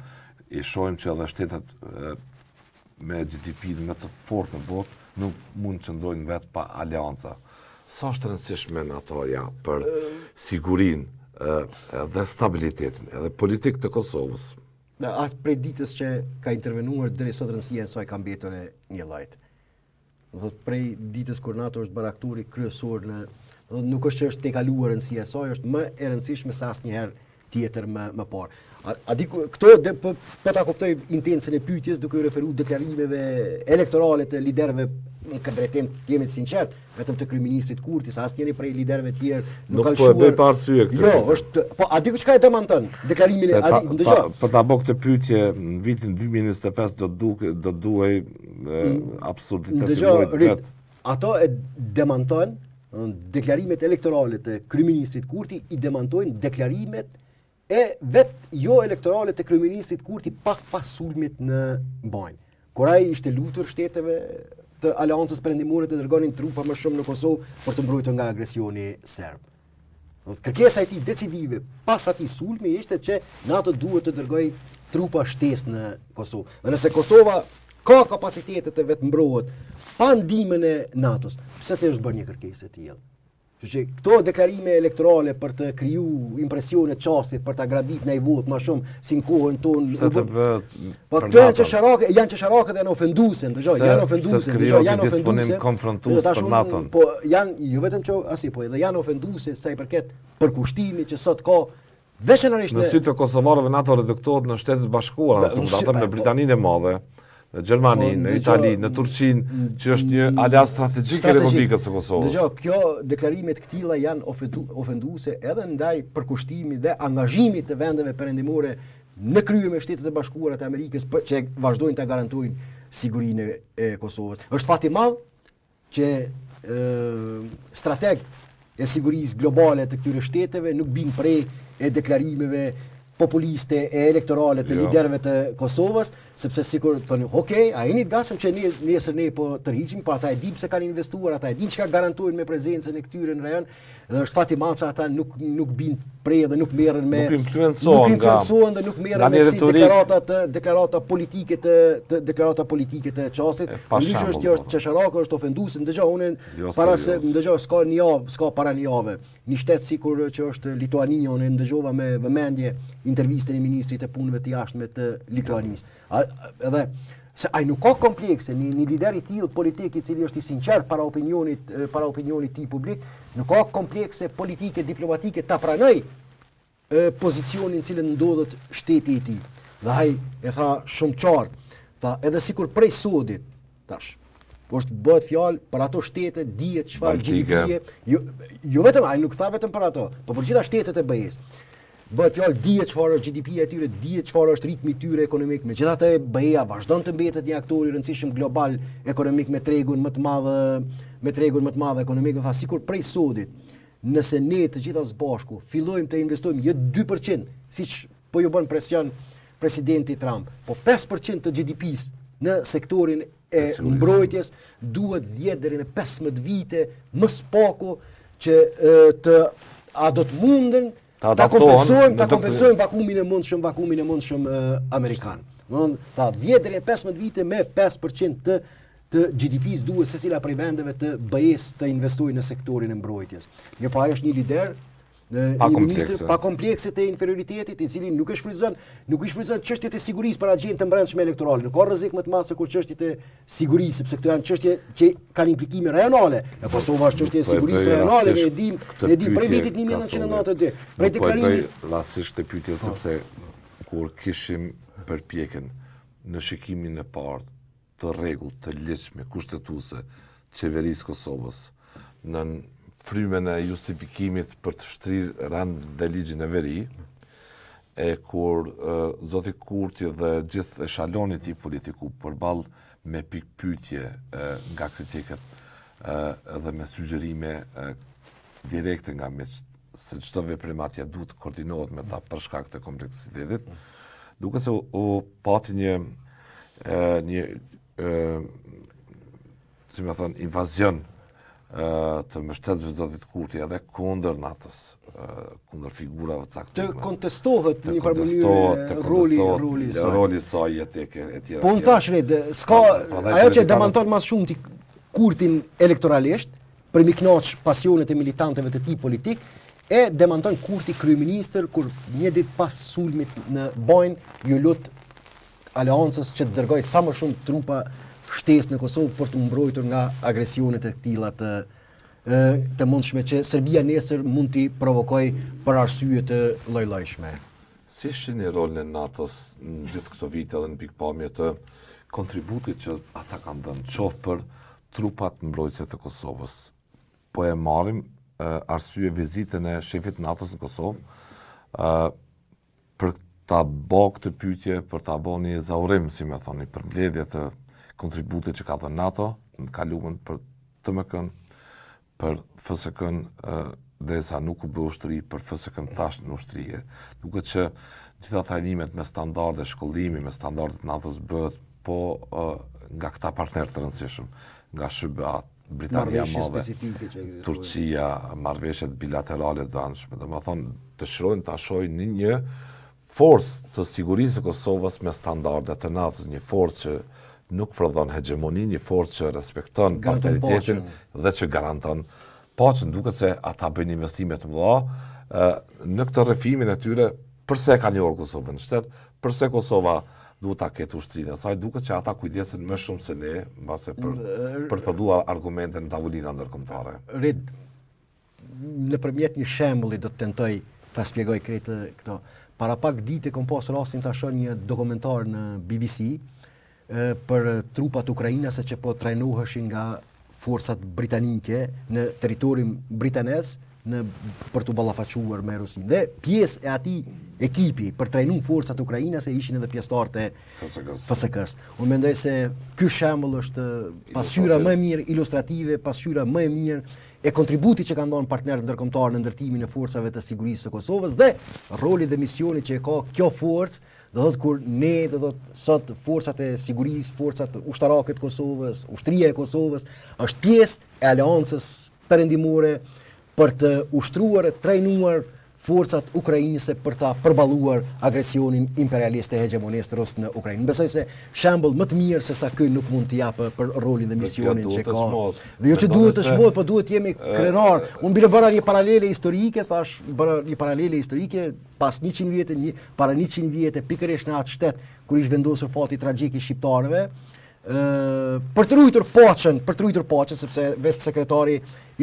i shohim që edhe shtetet me GDP më të fortë në botë nuk mund të qëndrojnë vetë pa alianca. Sa është rëndësishme në ato për sigurinë edhe stabilitetin, edhe politikë të Kosovës. Atë prej ditës që ka intervenuar deri sot rëndësia e saj ka mbetur e një llojit. Do thotë prej ditës kur NATO është baraktori kryesor në, do thotë nuk është që është tejkaluar rëndësia e saj, është më e rëndësishme se asnjëherë tjetër më parë. A di këto po ta kuptoj intencën e pyetjes duke u referuar deklarimeve elektorale të liderëve në këtë drejtim të jemi të sinqert, vetëm të kryeministrit Kurti, sa asnjëri prej liderëve të tjerë nuk ka lëshuar. Nuk po e bëj pa arsye këtë. Jo, është po a di çka e demanton deklarimin e dëgjoj. Për ta bërë këtë pyetje në vitin 2025 do duhej absurditet vet. Ato e demanton deklarimet elektorale të kryeministrit Kurti i demantojnë deklarimet e jo elektorale të kryeministrit Kurti pak pas sulmit në Banjë. Kur ai ishte lutur shteteve të aleancës perëndimore të dërgonin trupa më shumë në Kosovë për të mbrojtur nga agresioni serb. Kërkesa e tij decisive pas atij sulmi ishte që NATO duhet të dërgojë trupa shtesë në Kosovë. Dhe nëse Kosova ka kapacitete të vetë mbrohet pa ndihmën e NATO-s, pse të është bërë një kërkesë e tillë? Kështu që këto deklarime elektorale për të kriju impresione të çastit, për ta grabit në vot më shumë si në kohën tonë. Po këto janë çesharake dhe janë ofenduese, dëgjoj, janë ofenduese, konfrontues për NATO-n. Po janë jo vetëm që po edhe janë ofenduese sa i përket përkushtimit që sot ka veçanërisht në sy të kosovarëve. NATO reduktohet në Shtetet Bashkuara, në Britaninë e Madhe, në Gjermani, në Itali, në Turqinë, që është një aleancë strategjike e Republikës së Kosovës. Dëgjoj, kjo deklarimet këtilla janë ofenduese edhe ndaj përkushtimit dhe angazhimit të vendeve perëndimore në krye me Shtetet e Bashkuara të Amerikës që vazhdojnë ta garantojnë sigurinë e Kosovës. Është fat i madh që strategët e sigurisë globale të këtyre shteteve nuk bin prej e deklarimeve populiste e elektorale të liderëve të Kosovës, sepse sikur thonë, okay, a jeni të gatshëm që nesër ne po tërhiqim, po ata e dinë pse kanë investuar, ata e dinë çka garantojnë me prezencën e këtyre në rajon, dhe është fat i madh që ata nuk bin prej dhe nuk merren me nuk influencohen dhe nuk merren me si deklarata politike të çastit. Ligjë është çesharake, është ofenduese. Dëgjoj, unë para se dëgjoj s'ka para një javë. Një shtet sikur që është Lituania, unë ndëgjova me vëmendje intervistën e ministrit të punëve të jashtme të Lituanisë. Edhe se ai nuk ka komplekse, një lider i tillë politik i cili është i sinqert para opinionit tij publik, nuk ka komplekse politike diplomatike ta pranoj pozicionin në cilën ndodhet shteti i tij. Dhe ai e tha shumë qartë, tha edhe sikur prej sodit tash është bëhet fjalë për ato shtete, dihet çfarë GDP-je, jo vetëm ai nuk tha vetëm për ato, por për gjitha shtetet e BE-s. Bëhet fjalë dihet çfarë është GDP-ja e tyre, dihet çfarë është ritmi i tyre ekonomik. Megjithatë BE-ja vazhdon të mbetet një aktor i rëndësishëm global ekonomik me tregun më të madh ekonomik, tha sikur prej sodit, nëse ne të gjitha së bashku fillojmë të investojmë jo 2%, siç po ju bën presion presidenti Trump, po 5% të GDP-s në sektorin e mbrojtjes, duhet 10 deri në 15 vite më spaku që do të munden ta kompensojnë vakumin e mundshëm amerikan. Ta 10 deri në 15 vite me 5% të GDP-s duhet secila prej vendeve të BE-s të investojnë në sektorin e mbrojtjes. Mirë, pa është një lider, një ministër pa komplekse të inferioritetit, i cili nuk i shfrytëzon çështjet e sigurisë për agjendën të brendshme elektorale. Nuk ka rrezik më të madh se kur çështjet e sigurisë, sepse këto janë çështje që kanë implikime rajonale. E Kosova është çështje e sigurisë rajonale, ne e dim prej vitit 1992. Prej deklarimit rastësisht të pyetje sepse kur kishim përpjekjen në shikimin e parë të rregullt të ligjshme kushtetuese qeverisë Kosovës në frymën e justifikimit për të shtrirë rand dhe ligjin e veri, kur zoti Kurti dhe gjithë eshaloni i politiku përballë me pikpyetje nga kritikët dhe me sugjerime direkte nga se çdo veprim atje duhet të koordinohet me ta për shkak të kompleksitetit. Duke se u pati një si më thon, invazion të mbështetësve zotit Kurti edhe kundër natës, kundër figurave të caktuara. Të kontestohet në një farë mënyrë roli i saj etj. Po unë thash ajo që demanton më shumë ti Kurtin elektoralisht për mi knaq pasionet e militantëve të tij politik, e demanton Kurti kryeministër kur një ditë pas sulmit në Bojnë ju lut aleancës që të dërgoj sa më shumë trupa shtesë në Kosovë për të mbrojtur nga agresionet e tilla të mundshme që Serbia nesër mund t'i provokoj për arsye të lloj-llojshme. Si shihni rolin e NATO-s në gjithë këto vite dhe në pikpamje të kontributit që ata kanë dhënë qoftë për trupat mbrojtëse të Kosovës? Po e marrim arsye vizitën e shefit NATO-s në Kosovë për ta bë këtë pyetje, për ta bë një ezaurim, si më thoni, për mbledhje të kontributit që ka dhënë NATO në kalumen për TMK-n, për FSK-n, derisa nuk u bë ushtri, për FSK-n tash në ushtrie. Duket që gjitha trajnimet me standarde shkollimi, me standardet NATO-s bëhet po nga këta partnerë të rëndësishëm, nga SHBA, Britania Madhe, Turqia, marrëveshjet bilaterale të anshme. Domethënë, dëshirojnë ta shohin një forcë të sigurisë së Kosovës me standarde të NATO-s, një forcë që nuk prodhon hegemoni, një forcë që respekton pariteritetin dhe që garanton paqen. Duket se ata bëjnë investime të mëdha në këtë rrëfimin e tyre, përse ka njohur Kosovën në shtet, përse Kosova duhet ta ketë ushtrinë e saj, duket që ata kujdesen më shumë se ne, mbase për të dhuar argumente në tavolina ndërkombëtare. Red, nëpërmjet një shembulli do të tentoj ta shpjegoj krejtë këto. Para pak dite kom pas rastin ta shoh një dokumentar në BBC për trupat ukrainase që po trajnoheshin nga forcat britanike në territorin britanes për të ballafaquar me Rusin. Dhe pjesë e atij ekipi për trajnuar forcat ukrainase ishin edhe pjesëtarët e FSK-s. Unë mendoj se ky shembull është pasqyra më e mirë ilustrative, pasqyra më e mirë e kontributit që kanë dhënë partnerët ndërkombëtar në ndërtimin e forcave të sigurisë së Kosovës dhe roli dhe misioni që e ka kjo forcë, do thotë kur ne do thotë sot forcat e sigurisë, forcat ushtarake të Kosovës, ushtria e Kosovës është pjesë e aleancës perëndimore për të ushtruar e trajnuar forcat ukrainase për ta përballuar agresionin imperialist e hegemonist rus në Ukrainë. Besoj se shembull më të mirë se sa ky nuk mund të japë për rolin dhe misionin që ka. Dhe jo që duhet të shmohet, po duhet jemi krenar. Unë bile bëra një paralele historike, pas 100 vjetë, para 100 vjetë pikërisht në atë shtet kur ish vendosur fati tragjik i shqiptarëve, për të ruajtur paqen, sepse vetë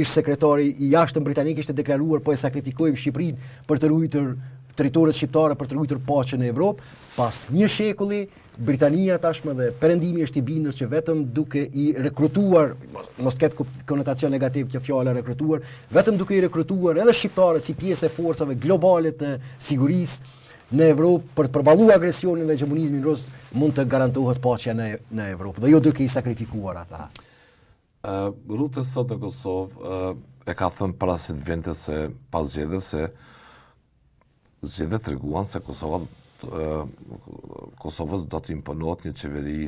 sekretari i jashtëm britanik ishte deklaruar po e sakrifikojmë Shqipërinë për të ruajtur territoret shqiptare, për të ruajtur paqen në Evropë. Pas një shekulli, Britania tashmë dhe perëndimi është i bindur që vetëm duke i rekrutuar, mos ketë konotacion negativ kjo fjala rekrutuar, vetëm duke i rekrutuar edhe shqiptarët si pjesë e forcave globale të sigurisë në Evropë për të përballuar agresionin dhe hegemonizmin rus, mund të garantohet paqja në Evropë dhe jo duke i sakrifikuar ata. Rrutës sot në Kosovë e ka thënë para se të vente se pas zgjedhjeve se zgjedhjet treguan se Kosovës do të imponohet një qeveri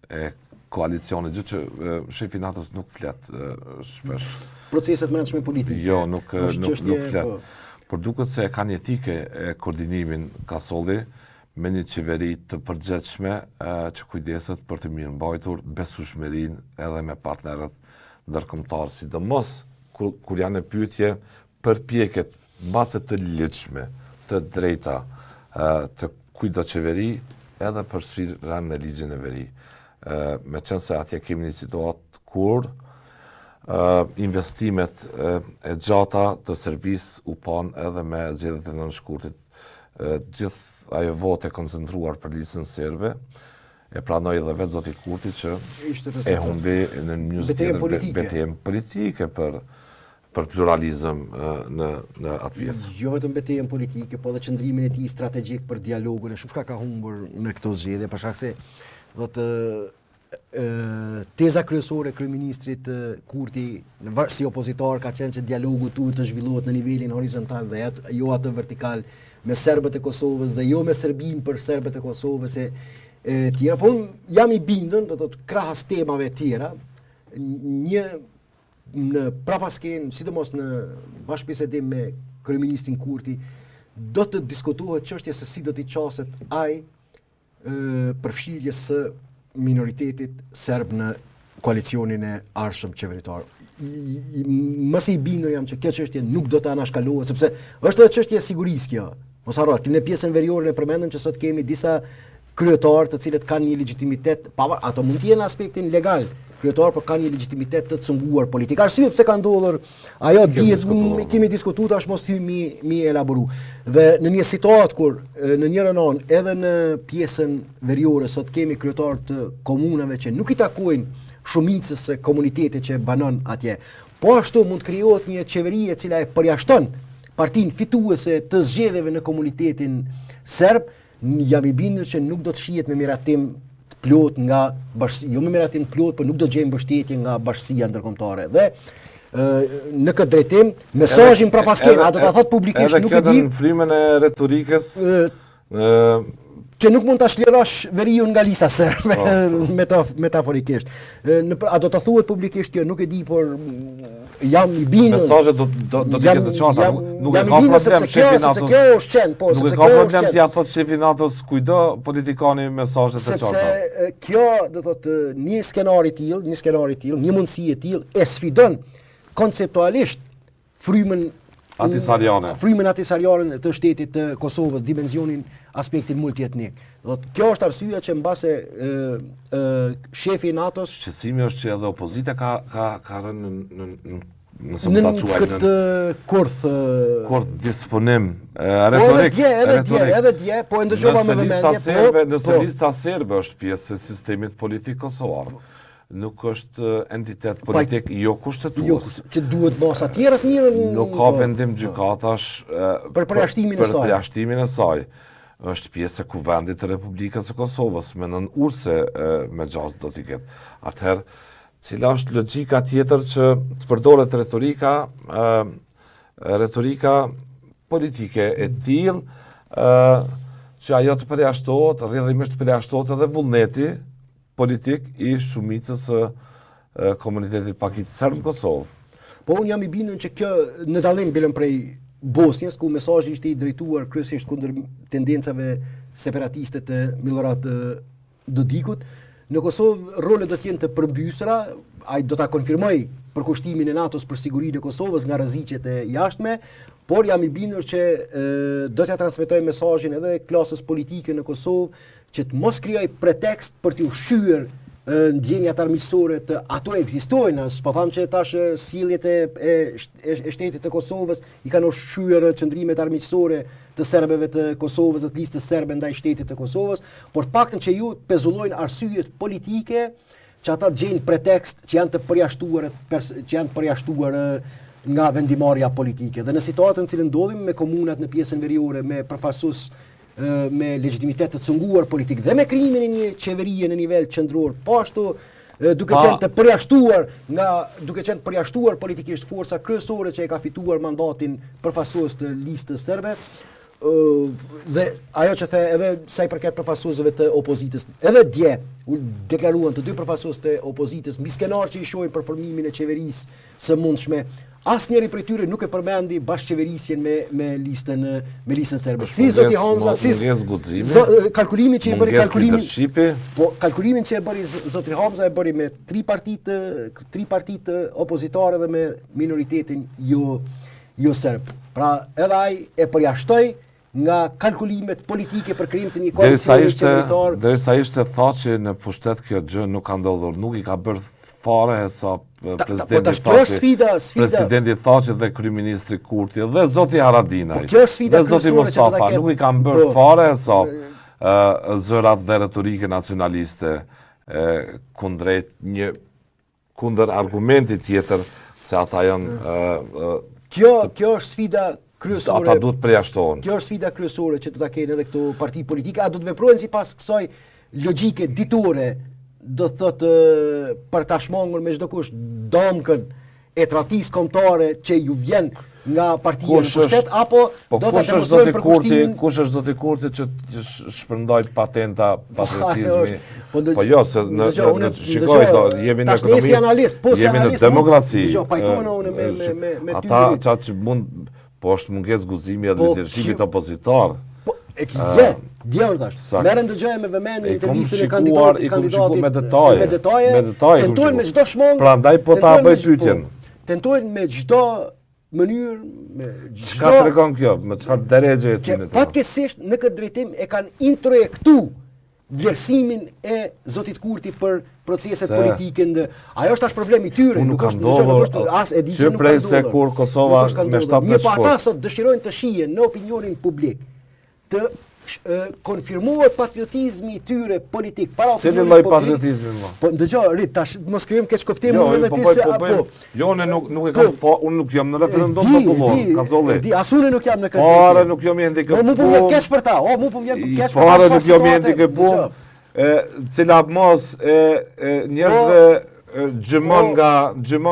e koalicionit, gjë që shefi NATO-s nuk flet shpesh. Proceset brendshme politike. Jo, nuk flet. Por duket se ka një etike e koordinimin Kasolli me një qeveri të përgjithshme që kujdeset për të mirëmbajtur besueshmërinë edhe me partnerët ndërkombëtar, sidomos kur janë në pyetje përpjekjet mbase të ligjshme, të drejta të kujdo qeveri edhe përfshirjen në ligjin e veri. Meqense atje kemi një situatë kur investimet e gjata të Serbisë u pan edhe me zgjedhjet e nënshkurtit. Gjithë ajo vote koncentruar për listën serbe e pranoi edhe vetë zoti Kurti që e humbi në një betejë politike për pluralizëm në atë pjesë. Jo vetëm betejën politike, po edhe qëndrimin e tij strategjik për dialogun, e shumë shka ka humbur në këto zgjedhje, për shkak se do të teza kryesore e kryeministrit Kurti si opozitar ka qenë që dialogu duhet të zhvillohet në nivelin horizontal dhe jo atë vertikal me serbët e Kosovës dhe jo me Serbinë për serbët e Kosovës e tjera. Po jam I bindën, do të krahas temave tjera, në prapasken, sidomos në bashkëbisedim me kryeministrin Kurti, do të diskutohet çështja se si do t'i qaset ai përfshirjes së minoritetit serb në koalicionin e ardhshëm qeveritar. Mëse I bindur jam që kjo çështje nuk do të anashkalohet, sepse është edhe çështje e sigurisë kjo. Mos harro, në pjesën veriore ne përmendëm që sot kemi disa kryetar të cilët kanë një legjitimitet, ato mund të jenë aspektin legal, kryetar por kanë një legjitimitet të cunguar politik. Arsye pse ka ndodhur ajo dihet kemi diskutuar tash mos hyj mi elaboru. Dhe në një situatë kur në njërin anë edhe në pjesën veriore sot kemi kryetar të komunave që nuk I takojnë shumicës së komunitetit që banon atje. Po ashtu mund të krijohet një qeveri e cila e përjashton partinë fituese të zgjedhjeve në komunitetin serb. Jam I bindur që nuk do të shihet me miratim plot nga jo me miratim plot, por nuk do gjejmë mbështetje nga bashkësia ndërkombëtare. Dhe në këtë drejtim, mesazhin prapasken, a do ta thot publikisht nuk e di. Edhe në frymën e retorikës që nuk mund ta shlirosh veriun nga lista serbe, metaforikisht. A do ta thuhet publikisht kjo, nuk e di, por jam I bindur. Mesazhet do të ketë të qarta, nuk e ka problem shefi NATO-s. Kjo është qenë, po, nuk e ka problem t'ia thotë shefi NATO-s kujdo politikani mesazhet të qarta. Sepse kjo, do thotë, një skenar I tillë, një mundësi e tillë e sfidon konceptualisht frymën atisariane të shtetit të Kosovës, dimenzionin, aspektin multietnik. Kjo është arsyeja që mbase shefi I NATO-s shqetësimi është që edhe opozita ka rënë nëse më ta quaj këtë kurth disponim retorik. Edhe dje, po e ndëgjova me vëmendje. Nëse lista serbe është pjesë e sistemit politik kosovar, nuk është entitet politik jo kushtetues. Që duhet masa tjera të mirë. Nuk ka vendim gjykatash për përjashtimin e saj. Është pjesë e kuvendit të Republikës së Kosovës, me nën urse me gjaz do t'i ketë. Atëherë, cila është logjika tjetër që të përdoret retorika politike e tillë që ajo të përjashtohet, rrjedhimisht të përjashtohet edhe vullneti politik I shumicës komunitetit pakit serb Kosovë. Po unë jam I bindur që kjo në dallim bile prej Bosnjës, ku mesazhi ishte I drejtuar kryesisht kundër tendencave separatiste të Milorad Dodikut, në Kosovë rolet do të jenë të përbysura, ai do ta konfirmoj përkushtimin e NATO-s për sigurinë e Kosovës nga rreziqet e jashtme, por jam I bindur që do t'ja transmetoj mesazhin edhe klasës politike në Kosovë që të mos krijoj pretekst për t'u ushqyer ndjenjat armiqësore të ato ekzistojnë, po tham që tash sjelljet e shtetit të Kosovës I kanë ushqyer qëndrimet armiqësore të serbëve të Kosovës, të listës serbe ndaj shtetit të Kosovës, por të paktën që ju pezullojnë arsyet politike që ata gjejnë pretekst që janë të përjashtuar nga vendimarrja politike. Dhe në situatën në cilën ndodhim me komunat në pjesën veriore, me përfaqësues me legjitimitet të cunguar politik dhe me krijimin e një qeverie në nivel qendror, po ashtu duke qenë të përjashtuar politikisht forca kryesore që e ka fituar mandatin përfaqësues të listës serbe, dhe ajo që the edhe sa I përket përfaqësuesve të opozitës. Edhe dje u deklaruan të dy përfaqësues të opozitës mbi skenar që I shohin për formimin e qeverisë së mundshme. Asnjëri prej tyre nuk e përmendi bashkëqeverisjen me listën serbe. Si zoti Hamza, kalkulimin që e bëri zoti Hamza e bëri me tri partitë opozitare dhe me minoritetin jo serb. Pra edhe ai e përjashtoi nga kalkulimet politike për krijim të një koalicioni qeveritar. Derisa ishte tha që në pushtet kjo gjë nuk ka ndodhur, nuk I ka bërë fare sa presidenti Thaçi dhe kryeministri Kurti dhe zoti Haradinaj. Dhe zoti Mustafa nuk I kanë bërë fare sa zërat dhe retorike nacionaliste kundër argumentit tjetër se ata janë Kjo është sfida kryesore. Ata duhet përjashtohen. Kjo është sfida kryesore që do ta kenë edhe këto parti politike, a do të veprojnë sipas kësaj logjike ditore do të thotë për ta shmangur me çdo kush dëmkën e tradhtisë kombëtare që ju vjen nga partia në pushtet, apo do të demonstrojnë për kushtimin... Kush është zoti Kurti që shpërndaj patenta patriotizmi? Po jo, se shikoj, jemi në ekonomi, jemi në demokraci. Ata që mund, po është mungesë guzimi edhe lidershipit opozitar. Dje është thash. Merren dëgjoja me vëmendje intervistën e kandidatit me detaje. Tentojnë me çdo shmang. Prandaj po ta bëj pyetjen. Tentojnë me çdo mënyrë, me çdo... Çka tregon kjo? Me çfarë drejtë e tinë? Fatkeqësisht në këtë drejtim e kanë introjektu vlerësimin e zotit Kurti për proceset politike ndë. Ajo është tash problemi i tyre, nuk është ndodhur as e di që nuk ka ndodhur. Se kur Kosova me 17 shkurt. Po ata sot dëshirojnë të shihen në opinionin publik të konfirmohet patriotizmi i tyre politik para opinionit publik. Cili lloj patriotizmi më? Po dëgjoj, rit, tash mos krijojmë keq kuptim edhe ti se apo. Jo, unë nuk e kam unë nuk jam në referendum popullor, kazolli. Di, as unë nuk jam në këtë. Fare nuk jam ndikë. Mu po vjen keq për ta. Mu po vjen keq për ta. Fare nuk jam ndikë po. Cila mos njerëzve gjymon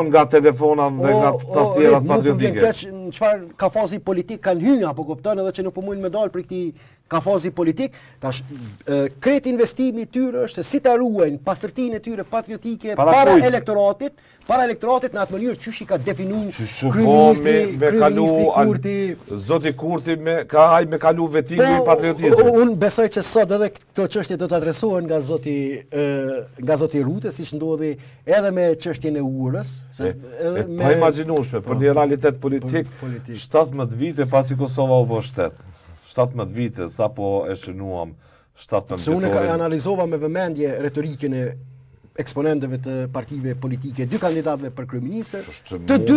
nga telefonat dhe nga tastierat patriotike. Në çfarë kafazi politik kanë hyrë apo kupton edhe që nuk po mundin me dal për këtij kafazi politik, tash krejt investimi i tyre është se si ta ruajnë pastërtinë e tyre patriotike para elektoratit në atë mënyrë çuçi ka definuar kryeministri Kurti, zoti Kurti me kalu vetimin e patriotizmit. Unë besoj që sot edhe këto çështje do të adresohen nga zoti Rute, siç ndodhi edhe me çështjen e urës, pa imagjinueshme për një realitet politik 17 vite pasi Kosova u bë shtet. 17 vite, sa po e shënuam 17 Se unë analizova me vëmendje retorikën e eksponentëve të partive politike, dy kandidatëve për kryeministër, të dy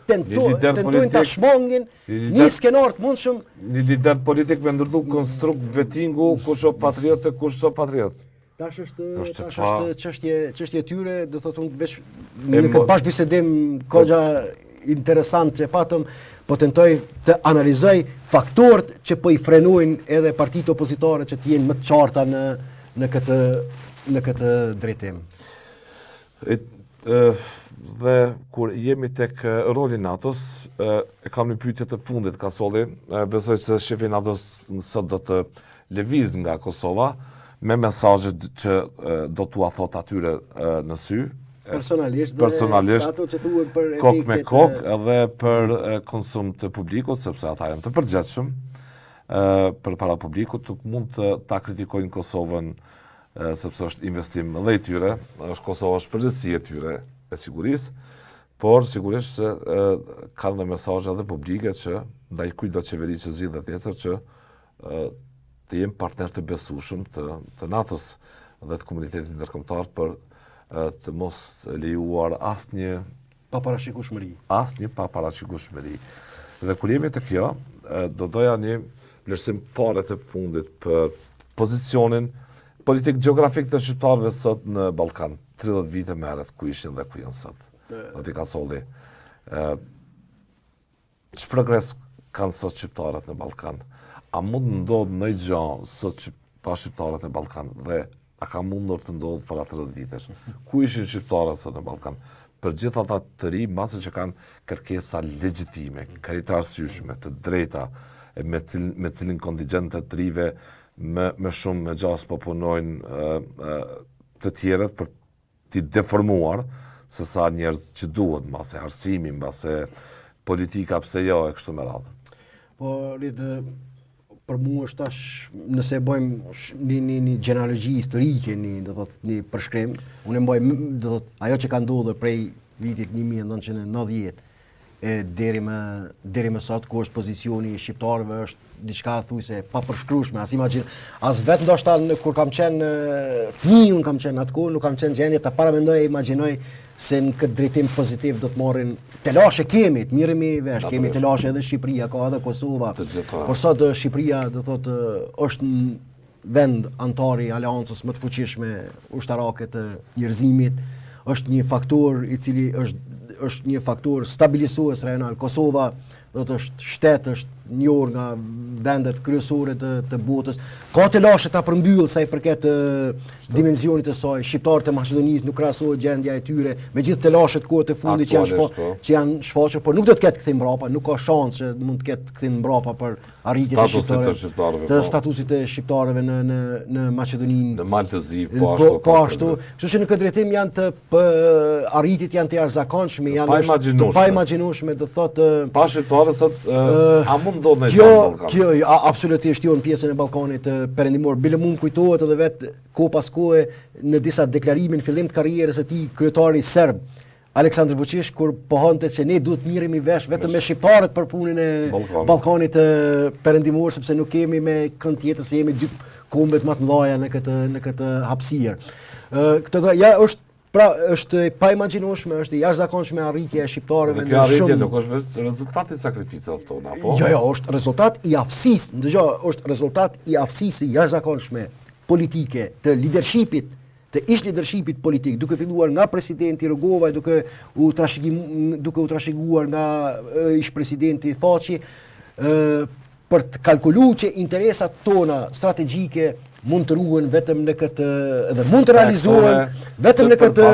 tentojnë ta shmangin një skenar të mundshëm. Një lider politik me ndërtu konstrukt vetingu, kush o patriot e kush o patriot. Tash është çështje tyre, do thotë unë veç në këtë bashkëbisedim kogja interesant që patëm, po tentoj të analizoj faktorët që po i frenojnë edhe partitë opozitare që të jenë më të qarta në këtë drejtim. Dhe kur jemi tek roli NATO-s, e kam një pyetje të fundit Kasolli, besoj se shefi NATO-s sot do të lëviz nga Kosova me mesazhet që do t'ua thot atyre në sy. Personalisht, ato që thuhen për kok me kok edhe për konsum të publikut, sepse ata janë të përgjithshëm për para publikut, nuk mund të ta kritikojnë Kosovën sepse është investim edhe i tyre, Kosova është përgjithësi e tyre e sigurisë, por sigurisht se kanë dhe mesazhe edhe publike që ndaj kujt do qeveri që zgjidhet tjetër që të jem partner të besueshëm të NATO-s dhe të komunitetit ndërkombëtar për të mos lejuar asnjë paparashikueshmëri. Dhe kur jemi të kjo, do doja një vlerësim fare të fundit për pozicionin politik geografik të shqiptarëve sot në Ballkan. 30 vite merret ku ishin dhe ku janë sot. Do t'i Kasolli. Ç'progres kanë sot shqiptarët në Ballkan? A mund ndodh ndonjë gjë sot pa shqiptarët në Ballkan dhe a ka mundur të ndodhë para 30 vitesh? Ku ishin shqiptarët sot në Ballkan? Për gjithë ata të ri, masë që kanë kërkesa legjitime, të arsyeshme, të drejta, me cilin kontingjentet të rive me shumë me gjas po punojnë të tjerët për t'i deformuar se sa njerëz që duhet, mbase arsimi, mbase politika, pse jo e kështu me radhë. Po, për mua është tash, nëse bojmë një gjenealogji historike, një përshkrim, unë mboj ajo që ka ndodhur prej vitit 1990 deri më sot, ku është pozicioni i shqiptarëve është diçka thujse pa përshkrueshme, as vetë ndoshta kur kam qenë fëmijë, unë kam qenë atko, nuk kam qenë gjendje ta paramendoj e imagjinoj se në këtë drejtim pozitiv do të marrin telashe kemi, të mirëmi vesh, kemi telashe edhe Shqipëria, ka edhe Kosova. Por sot Shqipëria do thotë është në vend antari i aleancës më të fuqishme ushtarake të njerëzimit, është një faktor i cili është një faktor stabilizues rajonal. Kosova do të është shtet, është njohur nga vendet kryesore të botës. Ka të lashe ta përmbyll sa i përket dimensionit të saj. Shqiptarët e Maqedonisë nuk krahasohet gjendja e tyre me gjithë të lashet kohët e fundit që janë shfaqur, por nuk do të ketë kthim mbrapa, nuk ka shans që mund të ketë kthim mbrapa për arritjet të statusit të shqiptarëve në Maqedoninë. Në Maltëzi po ashtu. Kështu që në këtë drejtim janë të arritjet janë të jashtëzakonshme, janë të paimagjinueshme, do thotë pa shqiptarë sot a mund ndodh në Kjo absolutisht jo në pjesën e Ballkanit perëndimor. Bile mund kujtohet edhe vetë kohë pas kohe në disa deklarime në fillim të karrierës së tij kryetari serb Aleksandar Vučić kur pohonte që ne duhet mirëmi vesh vetëm me shqiptarët për punën e Ballkanit perëndimor, sepse nuk kemi me kënd tjetër se jemi dy kombet më të mëdha në këtë hapësirë. Këtë ja është pa imagjinueshme, është jashtëzakonshme arritja e shqiptarëve në shumë. Kjo arritje nuk është vetëm rezultati i sakrificave tona, apo? Jo, është rezultat i aftësisë, është rezultat i aftësisë jashtëzakonshme politike të leadershipit, të ish leadershipit politik, duke filluar nga presidenti Rugova, duke u trashëguar nga ish presidenti Thaçi, për të kalkuluar që interesat tona strategjike mund të ruhen vetëm në këtë dhe mund të realizohen vetëm në këtë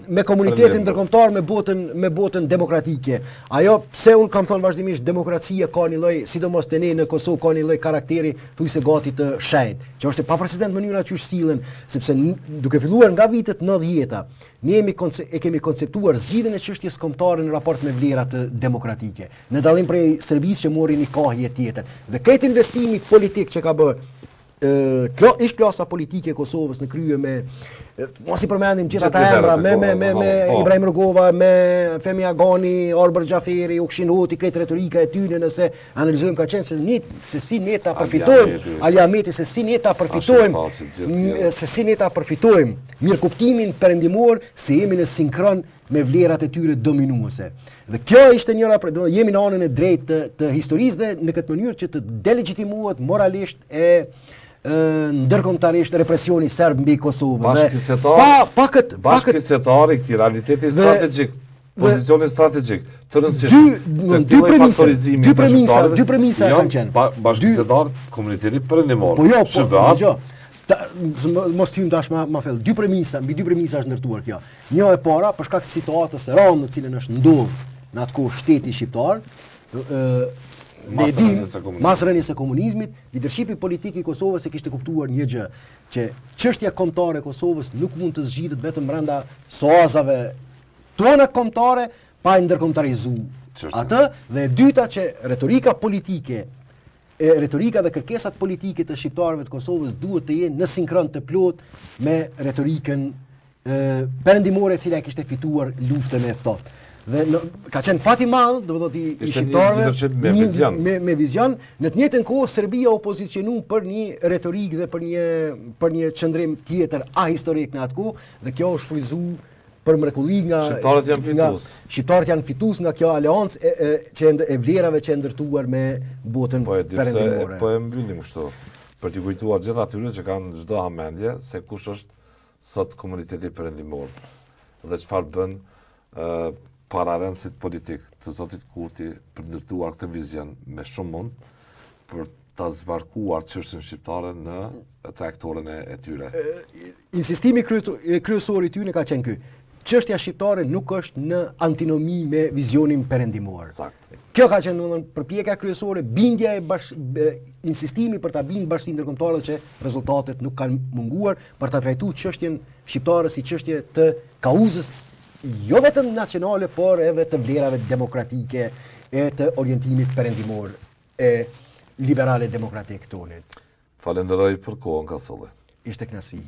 me komunitetin ndërkombëtar, me botën demokratike. Ajo pse un kam thënë vazhdimisht demokracia ka një lloj, sidomos te ne në Kosovë ka një lloj karakteri thujse gati të shenjtë, që është e paprecedent mënyra që sillen, sepse duke filluar nga vitet 90-ta, ne kemi konceptuar zgjidhjen e çështjes kombëtare në raport me vlerat demokratike, në dallim prej Serbisë që mori një kohë tjetër. Dhe këtë investimi politik që ka bërë ish klasa politike e Kosovës në krye me mos i përmendim gjithë ata emra me Ibrahim Rugova, me Femi Agani, Orbër Xhaferi, Ukshin Hoti, këtë retorika e tyre nëse analizojmë ka qenë se si ne ta përfitojmë, Ali Ahmeti se si ne ta përfitojmë mirëkuptimin perëndimor, se jemi në sinkron me vlerat e tyre dominuese. Dhe kjo ishte njëra jemi në anën e drejtë të historisë dhe në këtë mënyrë që të delegitimohet moralisht ndërkombëtarisht represioni serb mbi Kosovën. Bashkëkësjetari këtij realiteti strategjik, pozicioni strategjik të rëndësishëm. Dy premisa kanë qenë. Bashkëkësjetar komuniteti perëndimor. Mos tim tash ma fell. Mbi dy premisa është ndërtuar kjo. Një e para për shkak të situatës së rëndë në cilën është ndodhur në atë kohë shteti shqiptar, mas rënies së komunizmit, leadershipi politik i Kosovës e kishte kuptuar një gjë, që çështja kombëtare e Kosovës nuk mund të zgjidhet vetëm brenda soazave tona kombëtare pa ndërkombëtarizuar atë, dhe e dyta që retorika politike retorika dhe kërkesat politike të shqiptarëve të Kosovës duhet të jenë në sinkron të plot me retorikën perëndimore e cila e kishte fituar luftën e ftohtë. Dhe ka qenë fati madh, do të thotë i shqiptarëve me vizion. Në të njëjtën kohë Serbia opozicionu për një retorikë dhe për një qëndrim tjetër ahistorik në atë kohë, dhe kjo është fryzuar për mrekulli nga shqiptarët janë fitues nga kjo aleancë e vlerave që e ndërtuar me botën perëndimore. Po e mbyllim kështu, për t'i kujtuar gjithë atyre që kanë çdo hamendje se kush është sot komuniteti perëndimor dhe çfarë bën pararendësit politik të zotit Kurti për ndërtuar këtë vizion me shumë mund për ta zbarkuar çështjen shqiptare në trajektoren e tyre. Insistimi kryesor i tyre ka qenë ky. Çështja shqiptare nuk është në antinomi me vizionin perëndimor. Kjo ka qenë domethënë përpjekja kryesore, bindja insistimi për ta bindë bashkinë ndërkombëtare që rezultatet nuk kanë munguar për ta trajtuar çështjen shqiptare si çështje të kauzës jo vetëm nacionale, por edhe të vlerave demokratike e të orientimit perëndimor e liberale demokratik tonit. Falenderoj për kohën Kasolli. Ishte kënaqësi.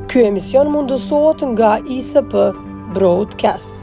Ky emision mundësohet nga ISP Broadcast.